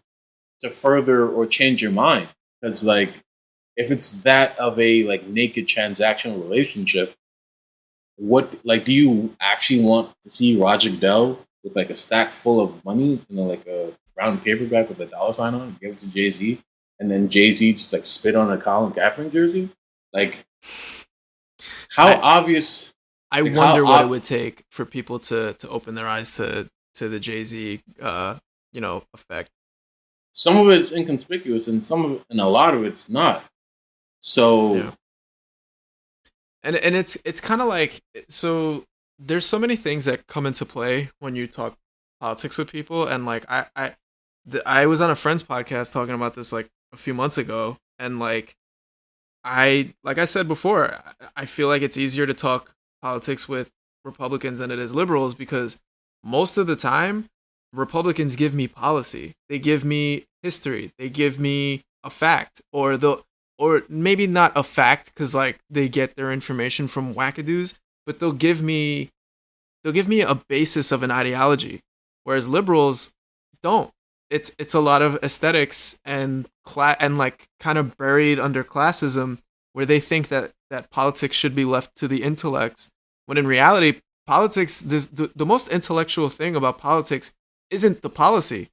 to further or change your mind, because like if it's that of a like naked transactional relationship, what like do you actually want to see Roger Goodell with like a stack full of money, like a brown paperback with a dollar sign on it, give it to Jay-Z, and then Jay-Z just like spit on a Colin Kaepernick jersey? Like, how obvious?
I
like,
wonder what it would take for people to open their eyes to the Jay-Z effect.
Some of it's inconspicuous, and a lot of it's not. So,
yeah. And it's kind of like, so there's so many things that come into play when you talk politics with people, and like I was on a friend's podcast talking about this like a few months ago, and like I said before, I feel like it's easier to talk politics with Republicans than it is liberals, because most of the time Republicans give me policy, they give me history, they give me a fact, or maybe not a fact because like they get their information from wackadoos, but they'll give me a basis of an ideology, whereas liberals don't. It's a lot of aesthetics and and like kind of buried under classism, where they think that politics should be left to the intellects, when in reality politics, the most intellectual thing about politics isn't the policy.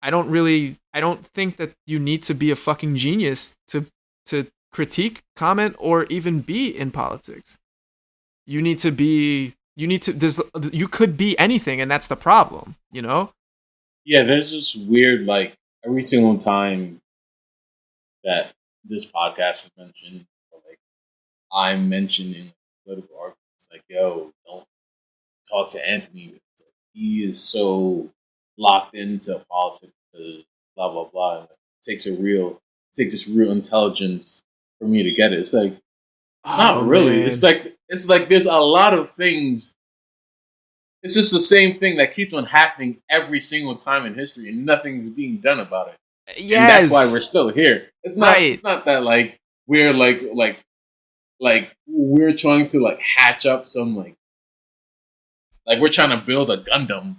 I don't think that you need to be a fucking genius to critique, comment, or even be in politics. You could be anything, and that's the problem, you know?
Yeah, there's this weird, like, every single time that this podcast is mentioned, or like I'm mentioned in political arguments, like, yo, don't talk to Anthony because he is so locked into politics, blah blah blah. And it takes this real intelligence for me to get it. It's like, not really.
Man.
It's like there's a lot of things. It's just the same thing that keeps on happening every single time in history, and nothing's being done about it.
Yes.
And that's why we're still here. It's not.
Right.
It's not that like we're like we're trying to like hatch up some like we're trying to build a Gundam,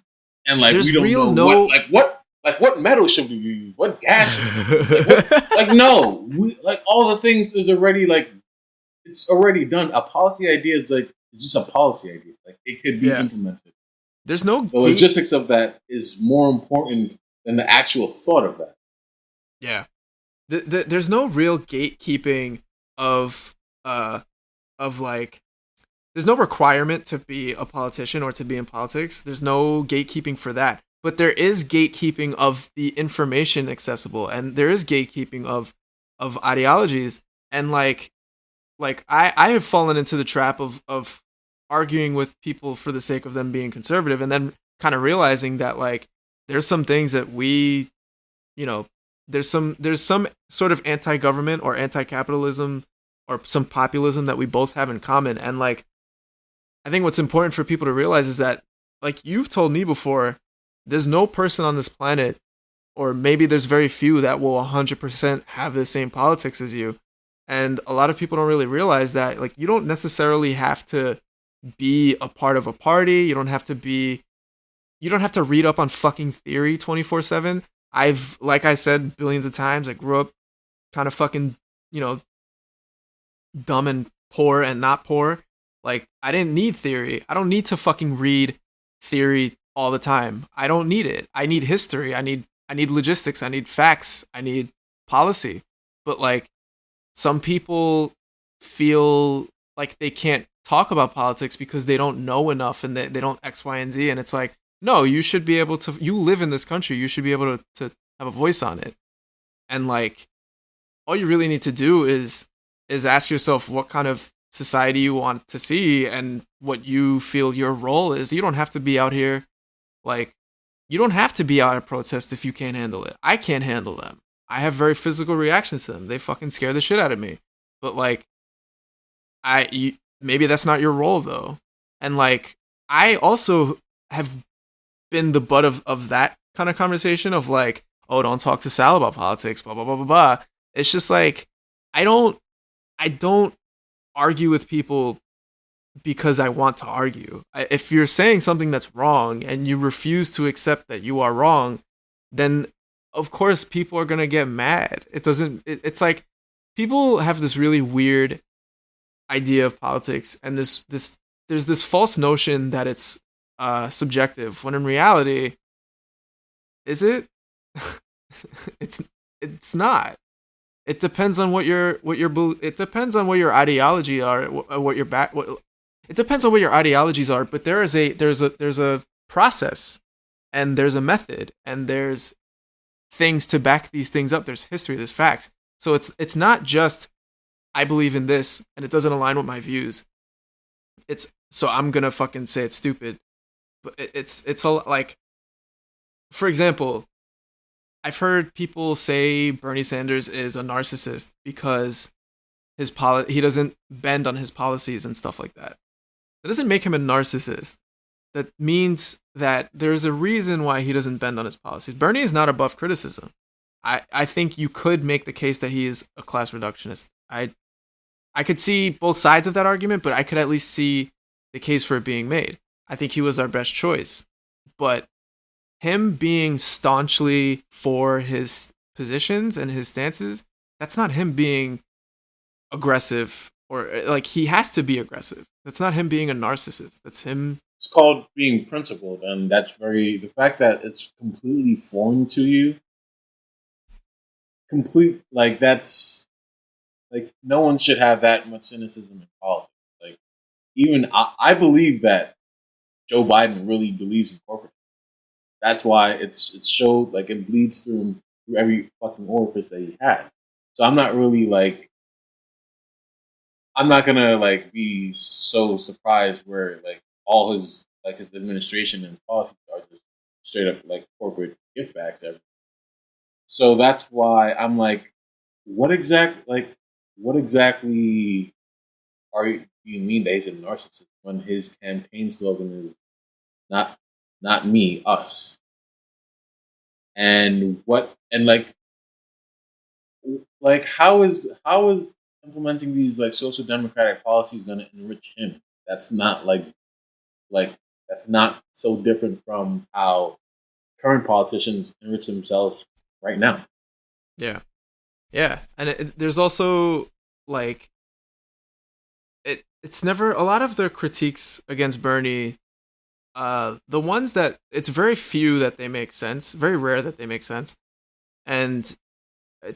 and like
There's
we don't know what metal should we use, what gas no, we like all the things is already like it's already done. A policy idea is like it's just a policy idea, like it could be implemented.
There's no
the logistics of that is more important than the actual thought of that.
Yeah, there's no real gatekeeping of like, there's no requirement to be a politician or to be in politics. There's no gatekeeping for that. But there is gatekeeping of the information accessible, and there is gatekeeping of ideologies. And like I have fallen into the trap of arguing with people for the sake of them being conservative, and then kind of realizing that like there's some things that we, you know, there's some sort of anti-government or anti-capitalism or some populism that we both have in common. And like I think what's important for people to realize is that, like you've told me before, there's no person on this planet, or maybe there's very few, that will 100% have the same politics as you. And a lot of people don't really realize that, like, you don't necessarily have to be a part of a party. You don't have to read up on fucking theory 24/7. Like I said billions of times, I grew up kind of fucking, you know, dumb and poor and not poor. Like, I didn't need theory. I don't need to fucking read theory all the time. I don't need it. I need history. I need logistics. I need facts. I need policy. But like, some people feel like they can't talk about politics because they don't know enough and they don't X, Y, and Z. And it's like, no, you should be able to. You live in this country. You should be able to have a voice on it. And like, all you really need to do is ask yourself what kind of society you want to see and what you feel your role is. You don't have to be out here, like, you don't have to be out at protest if you can't handle it. I can't handle them. I have very physical reactions to them. They fucking scare the shit out of me. But like, maybe that's not your role though. And like, I also have been the butt of that kind of conversation of like, oh, don't talk to Sal about politics, blah blah blah blah blah. It's just like, I don't argue with people because I want to argue. If you're saying something that's wrong and you refuse to accept that you are wrong, then of course people are gonna get mad. It's like, people have this really weird idea of politics, and there's this false notion that it's subjective, when in reality, is it? It's not. It depends on it depends on what your ideology are, it depends on what your ideologies are. But there's a process, and there's a method, and there's things to back these things up. There's history, there's facts. So it's not just, I believe in this and it doesn't align with my views. So I'm gonna fucking say it's stupid. But it's a, like, for example, I've heard people say Bernie Sanders is a narcissist because he doesn't bend on his policies and stuff like that. That doesn't make him a narcissist. That means that there's a reason why he doesn't bend on his policies. Bernie is not above criticism. I think you could make the case that he is a class reductionist. I could see both sides of that argument, but I could at least see the case for it being made. I think he was our best choice. But him being staunchly for his positions and his stances, that's not him being aggressive, or like, he has to be aggressive. That's not him being a narcissist. That's him.
It's called being principled, and that's the fact that it's completely foreign to you. That's like, no one should have that much cynicism in politics. Like, even I believe that Joe Biden really believes in corporatism. That's why it's showed, like, it bleeds through every fucking orifice that he has. So I'm not really like, I'm not gonna like be so surprised where like all his administration and policies are just straight up like corporate giftbacks. So that's why I'm like, what exactly do you mean that he's a narcissist when his campaign slogan is not me, us? And how is implementing these like social democratic policies going to enrich him? That's not that's not so different from how current politicians enrich themselves right now.
Yeah, and there's also like, it's never, a lot of the critiques against Bernie, the ones that, it's very few that they make sense, very rare that they make sense. And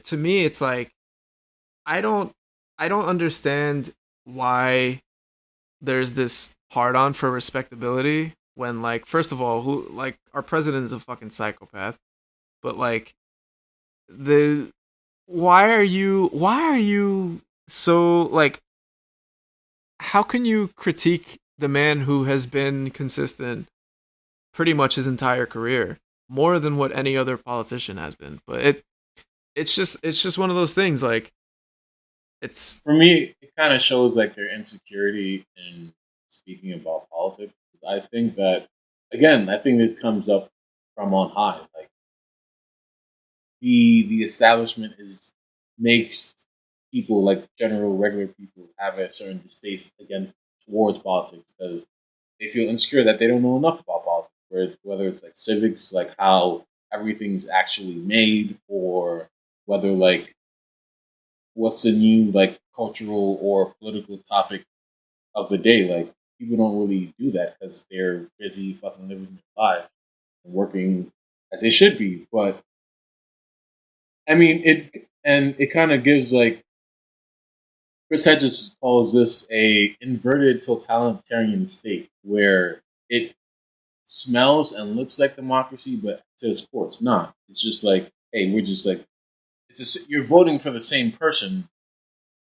to me, it's like, I don't understand why there's this hard on for respectability when, like, first of all, who, like, our president is a fucking psychopath. But like, why are you so like, how can you critique the man who has been consistent pretty much his entire career, more than what any other politician has been. But it's just one of those things. Like, it's
For me, it kind of shows like their insecurity in speaking about politics. I think that again, I think this comes up from on high. Like the establishment is makes people like general regular people have a certain distaste against towards politics because they feel insecure that they don't know enough about politics. Whether it's like civics, like how everything's actually made, or whether like what's the new like cultural or political topic of the day. Like people don't really do that because they're busy fucking living their lives and working as they should be. But I mean, it kind of gives like Chris Hedges calls this a inverted totalitarian state where it smells and looks like democracy, but to its core, it's not. It's just like, hey, we're just like you're voting for the same person,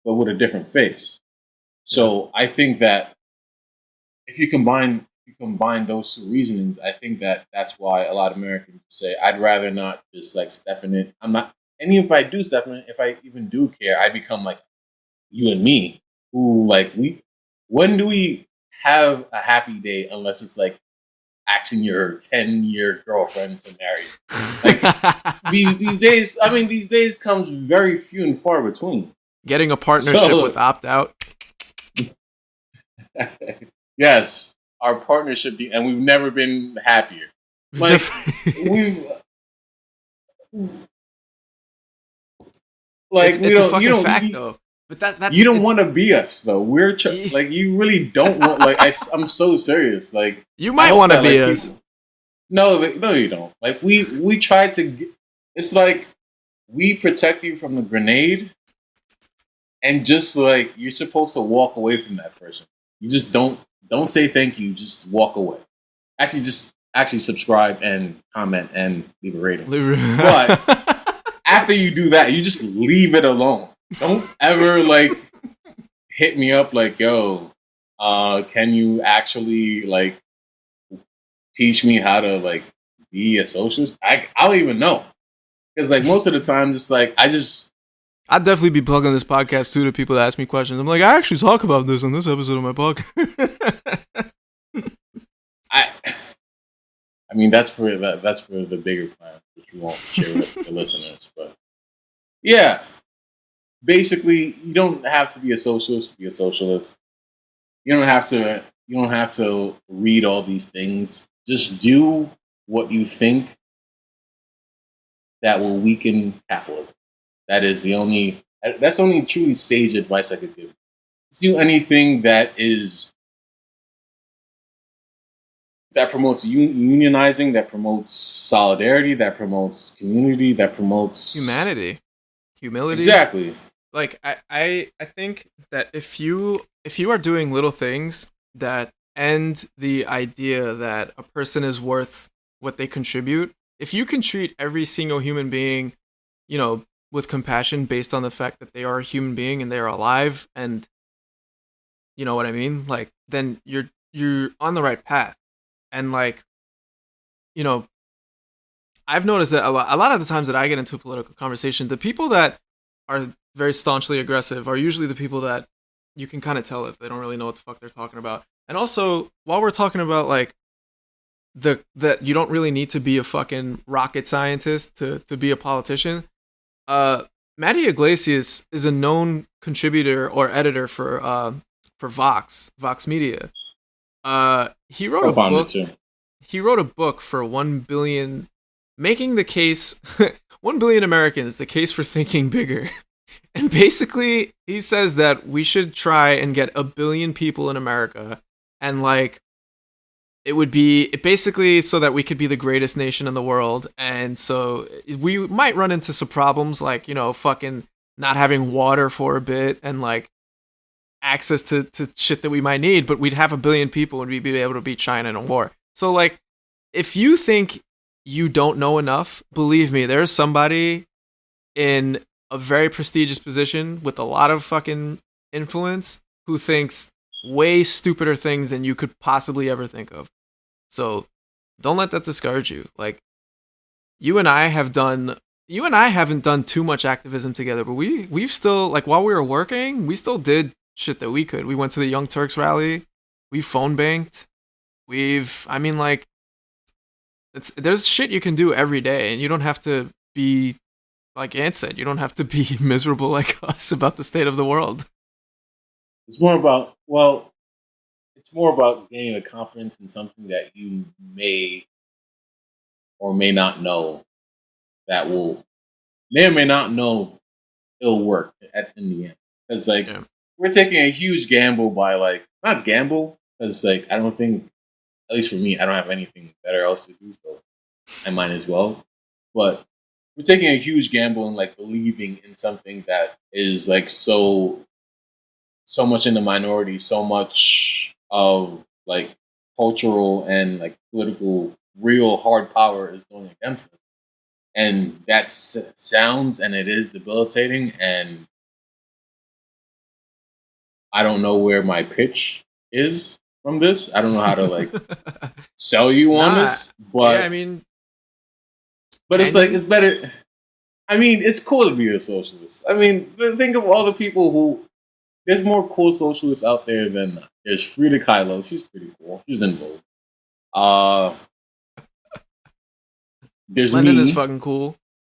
but with a different face. So I think that if you combine those two reasonings, I think that that's why a lot of Americans say, I'd rather not just like step in it. I'm not. And even if I do step in it, if I even do care, I become like you and me, who like when do we have a happy day unless it's like asking your 10-year girlfriend to marry you? Like these days, I mean, these days comes very few and far between.
Getting a partnership with opt out.
Yes, our partnership, and we've never been happier. Like we've. Like
it's a fucking fact, though. But that's
you don't want to be us, though. We're like you really don't want. Like I'm so serious. Like
you might want to be us.
No, you don't. Like we try to. It's like we protect you from the grenade, and just like you're supposed to walk away from that person. You just don't say thank you. Just walk away. Actually subscribe and comment and leave a rating. But after you do that, you just leave it alone. Don't ever like hit me up like, yo, can you actually like teach me how to like be a socialist? I don't even know. Because like most of the time, just like
I'd definitely be plugging this podcast too to people that ask me questions. I'm like, I actually talk about this on this episode of my podcast.
I mean, that's for the bigger plan, which we won't share with the listeners. But yeah, basically, you don't have to be a socialist to be a socialist. You don't have to read all these things. Just do what you think that will weaken capitalism. That's the only truly sage advice I could give. Just do anything that promotes unionizing, that promotes solidarity, that promotes community, that promotes
humanity, humility.
Exactly.
Like I think that if you are doing little things that end the idea that a person is worth what they contribute, if you can treat every single human being, with compassion based on the fact that they are a human being and they are alive, and you know what I mean, like, then you're on the right path. And like, I've noticed that a lot of the times that I get into a political conversation, the people that are very staunchly aggressive are usually the people that you can kind of tell if they don't really know what the fuck they're talking about. And also, while we're talking about like that you don't really need to be a fucking rocket scientist to be a politician, Matty Iglesias is a known contributor or editor for Vox Media. He wrote a book. He wrote a book for 1 billion, making the case 1 billion Americans, the case for thinking bigger. And basically, he says that we should try and get 1 billion people in America, and like it would be basically so that we could be the greatest nation in the world. And so we might run into some problems like, fucking not having water for a bit and like access to shit that we might need, but we'd have 1 billion people and we'd be able to beat China in a war. So like, if you think you don't know enough, believe me, there's somebody in a very prestigious position with a lot of fucking influence who thinks way stupider things than you could possibly ever think of. So don't let that discourage you. Like, you and I haven't done too much activism together, but we've still, like, while we were working, we still did shit that we could. We went to the Young Turks rally. We phone banked. I mean, like, there's shit you can do every day, and you don't have to be, like Ant said, you don't have to be miserable like us about the state of the world.
It's more about, well, it's more about gaining a confidence in something that you may or may not know that may or may not know it'll work in the end. Because, like, we're taking a huge gamble by, like, not gamble, because, like, I don't think, at least for me, I don't have anything better else to do, so I might as well. But we're taking a huge gamble and, like, believing in something that is, like, so much in the minority, so much of, like, cultural and, like, political real hard power is going against us. And that sounds, and it is debilitating, and I don't know where my pitch is from this. I don't know how to, like, sell you on this, but
yeah, I mean,
but it's like, it's better. I mean, it's cool to be a socialist. I mean, think of all the people who. There's more cool socialists out there than there's Frida Kahlo. She's pretty cool. She's in Vogue. There's
Lenin
me.
is fucking cool.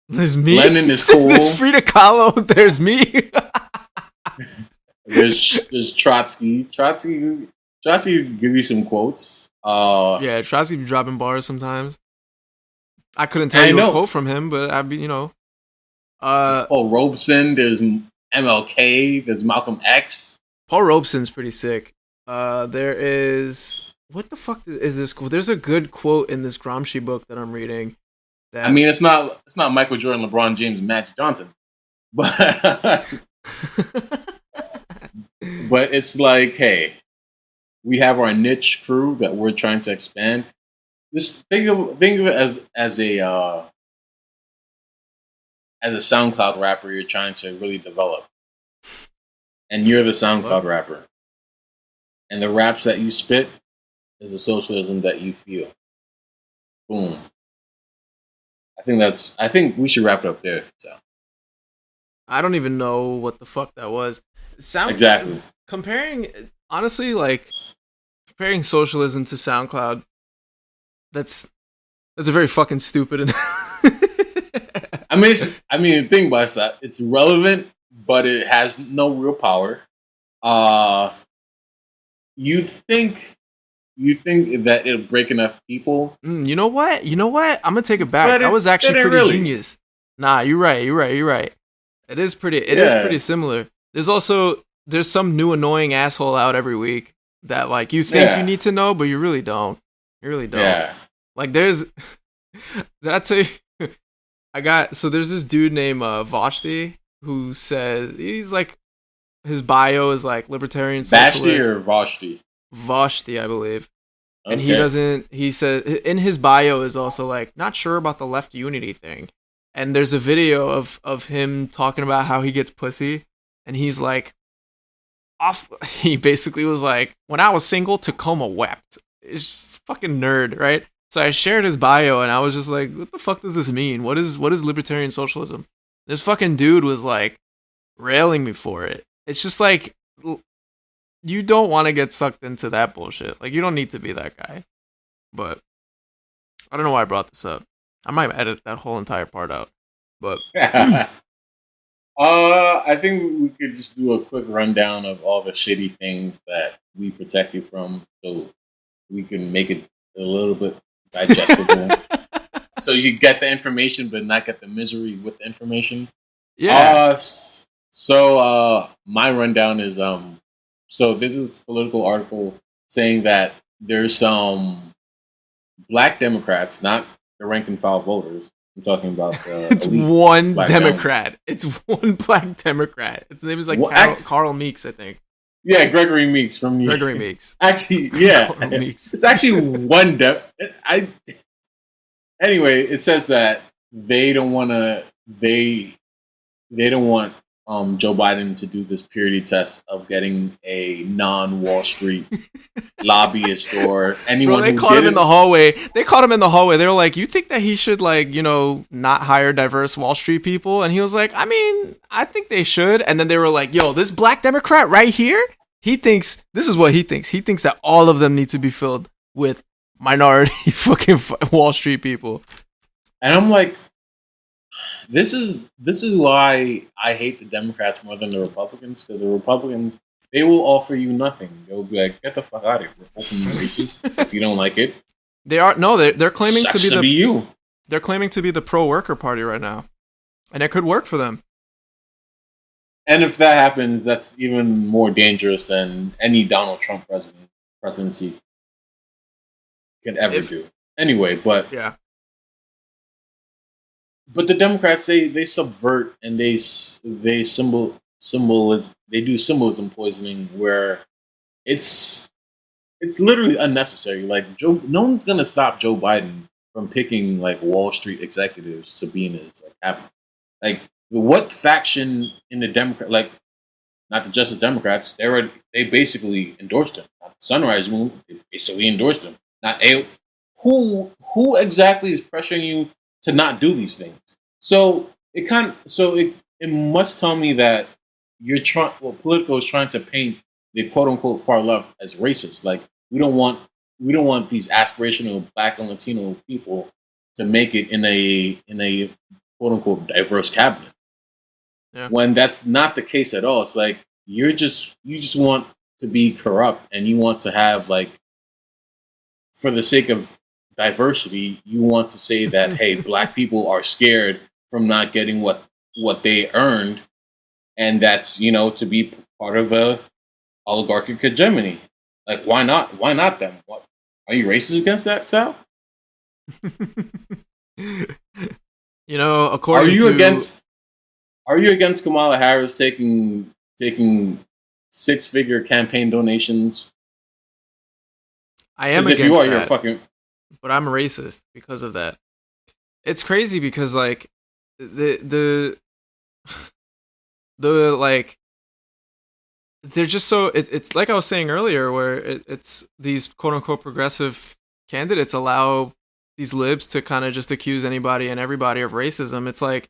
There's me.
Lenin is cool.
There's Frida Kahlo. There's me.
There's Trotsky. Trotsky give you some quotes.
Yeah, Trotsky be dropping bars sometimes. I couldn't tell you a quote from him, but I'd be,
Paul Robeson. There's MLK. There's Malcolm X.
Paul Robeson's pretty sick. There is, what the fuck is this quote? There's a good quote in this Gramsci book that I'm reading.
I mean, it's not Michael Jordan, LeBron James, and Magic Johnson, but but it's like, hey, we have our niche crew that we're trying to expand. Just think of it as a SoundCloud rapper you're trying to really develop, and you're the SoundCloud rapper, and the raps that you spit is the socialism that you feel. Boom. I think we should wrap it up there. So.
I don't even know what the fuck that was.
Exactly.
Honestly, like, comparing socialism to SoundCloud, that's a very fucking stupid.
I mean, the thing about that, it's relevant, but it has no real power. You think that it'll break enough people?
You know what? I'm gonna take it back. That was actually pretty genius. Nah, you're right. It is pretty similar. There's some new annoying asshole out every week that, like, you think you need to know, but you really don't. Yeah. Like, there's that's a there's this dude named Vashti who says, he's like, his bio is like libertarian socialist.
Vashti or Vashti?
Vashti, I believe. Okay. And he says in his bio is also like, not sure about the left unity thing. And there's a video of him talking about how he gets pussy, and he's like, he basically was like, when I was single, Tacoma wept. It's just fucking nerd, right? So I shared his bio, and I was just like, what the fuck does this mean? What is libertarian socialism? This fucking dude was like railing me for it. It's just like, you don't want to get sucked into that bullshit. Like, you don't need to be that guy. But I don't know why I brought this up. I might edit that whole entire part out. But
I think we could just do a quick rundown of all the shitty things that we protect you from, so we can make it a little bit digestible. So you get the information, but not get the misery with the information.
Yeah.
So my rundown is so this is a political article saying that there's some black Democrats, not the rank and file voters. I'm talking about
it's one Democrat. It's one black Democrat. Its name is like Carl Meeks, I think.
Yeah, Gregory Meeks from
Gregory Meeks.
Actually, yeah, it's actually one Anyway, it says that they don't want Joe Biden to do this purity test of getting a non-Wall Street lobbyist or anyone
Bro, they
who
caught him in
didn't.
the hallway. They caught him in the hallway. They were like, "You think that he should not hire diverse Wall Street people?" And he was like, "I mean, I think they should." And then they were like, "Yo, this black Democrat right here, he thinks this is what he thinks. He thinks that all of them need to be filled with minority fucking Wall Street people."
And I'm like, this is why I hate the Democrats more than the Republicans, because the Republicans, they will offer you nothing. They'll be like, get the fuck out of here. We're openly racist. If you don't like it,
they're claiming
sucks
to be
you.
They're claiming to be the pro-worker party right now, and it could work for them.
And if that happens, that's even more dangerous than any Donald Trump presidency can ever do. Anyway, but
yeah.
But the Democrats, they subvert and they do symbolism poisoning where it's literally unnecessary. Like no one's gonna stop Joe Biden from picking like Wall Street executives to be in his cabinet. Like what faction in the Democrat, like not the Justice Democrats, they basically endorsed him. Not the Sunrise Movement, they basically endorsed him. Not who exactly is pressuring you to not do these things? So it must tell me that Politico is trying to paint the quote unquote far left as racist. Like we don't want these aspirational Black and Latino people to make it in a quote unquote diverse cabinet. Yeah. When that's not the case at all. It's like you just want to be corrupt and you want to have like, for the sake of diversity, you want to say that hey, Black people are scared from not getting what they earned, and that's to be part of a oligarchic hegemony. Like why not them? What are you racist against that, Sal?
According
are you against Kamala Harris taking 6-figure campaign donations?
I am against that. If you are,
you're fucking.
But I'm a racist because of that. It's crazy because like the like they're just so it's like I was saying earlier, where it's these quote unquote progressive candidates allow these libs to kind of just accuse anybody and everybody of racism. It's like,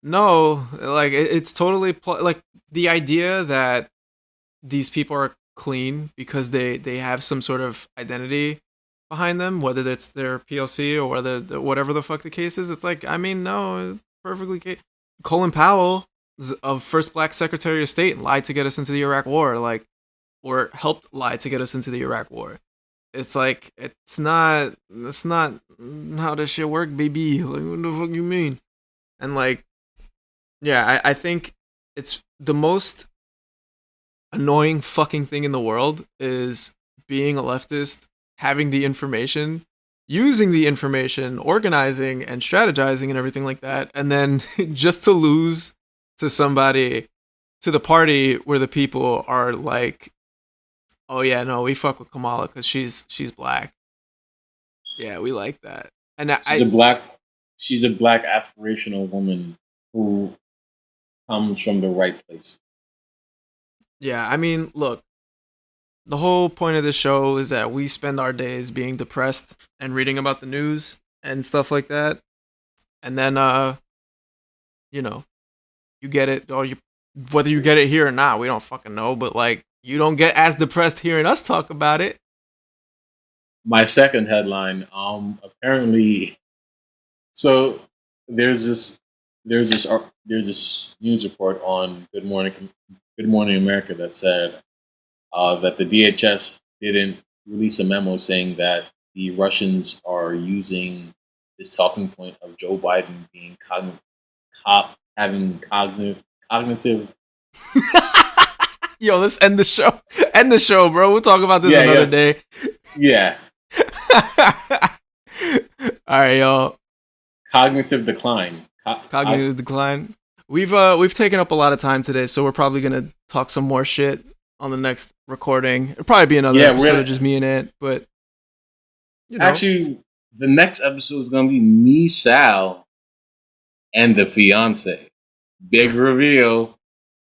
no, like it's totally like the idea that these people are clean because they have some sort of identity behind them, whether it's their PLC or whatever the fuck the case is. It's like, I mean, no, it's perfectly. Colin Powell, of first Black Secretary of State, lied to get us into the Iraq War, or helped lie to get us into the Iraq War. It's like that's not how this shit work, baby. Like, what the fuck you mean? And like, yeah, I think it's the most annoying fucking thing in the world is being a leftist, having the information, using the information, organizing and strategizing and everything like that, and then just to lose to somebody, to the party where the people are like, oh yeah, no, we fuck with Kamala because she's Black. Yeah, we like that. And
she's a black aspirational woman who comes from the right place.
Yeah, I mean, look, the whole point of this show is that we spend our days being depressed and reading about the news and stuff like that. And then, you get it, or whether you get it here or not, we don't fucking know. But like, you don't get as depressed hearing us talk about it.
My second headline, apparently, so there's this news report on Good Morning America that said that the DHS didn't release a memo saying that the Russians are using this talking point of Joe Biden being having cognitive.
Yo, let's end the show. End the show, bro. We'll talk about this another day.
Yeah.
All right, y'all.
Cognitive decline.
Cognitive decline. We've taken up a lot of time today, so we're probably gonna talk some more shit on the next recording. It'll probably be another episode of just me and it, but
actually, the next episode is gonna be me, Sal, and the fiance. Big reveal.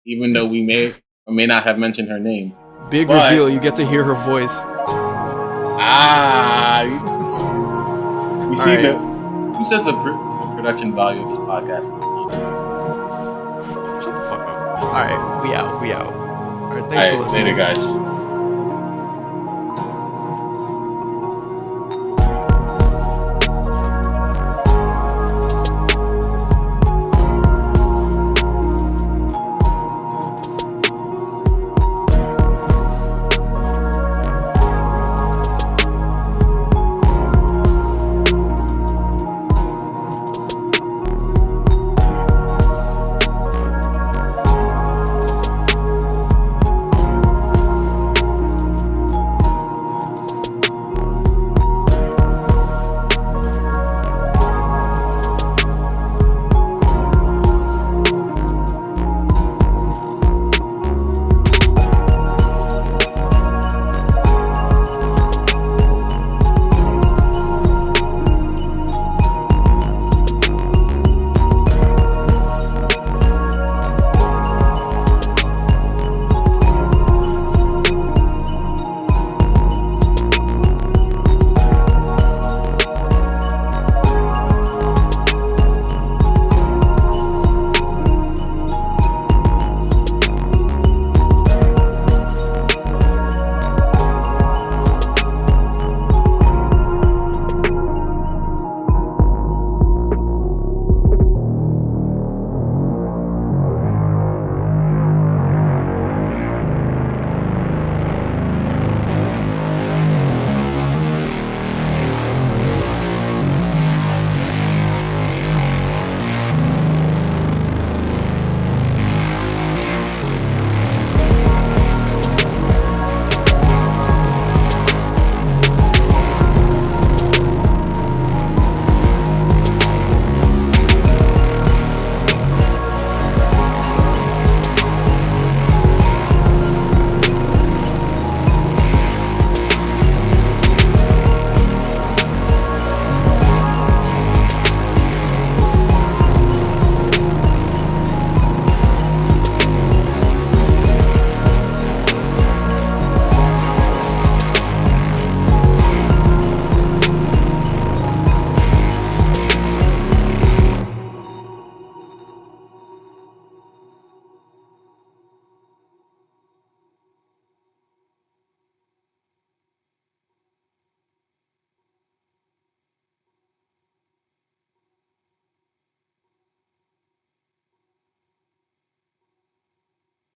Even though we may or may not have mentioned her name.
Big reveal. You get to hear her voice.
You see who says the production value of this podcast?
Shut the fuck up. All right, we out. All right, thanks for listening.
Later, guys.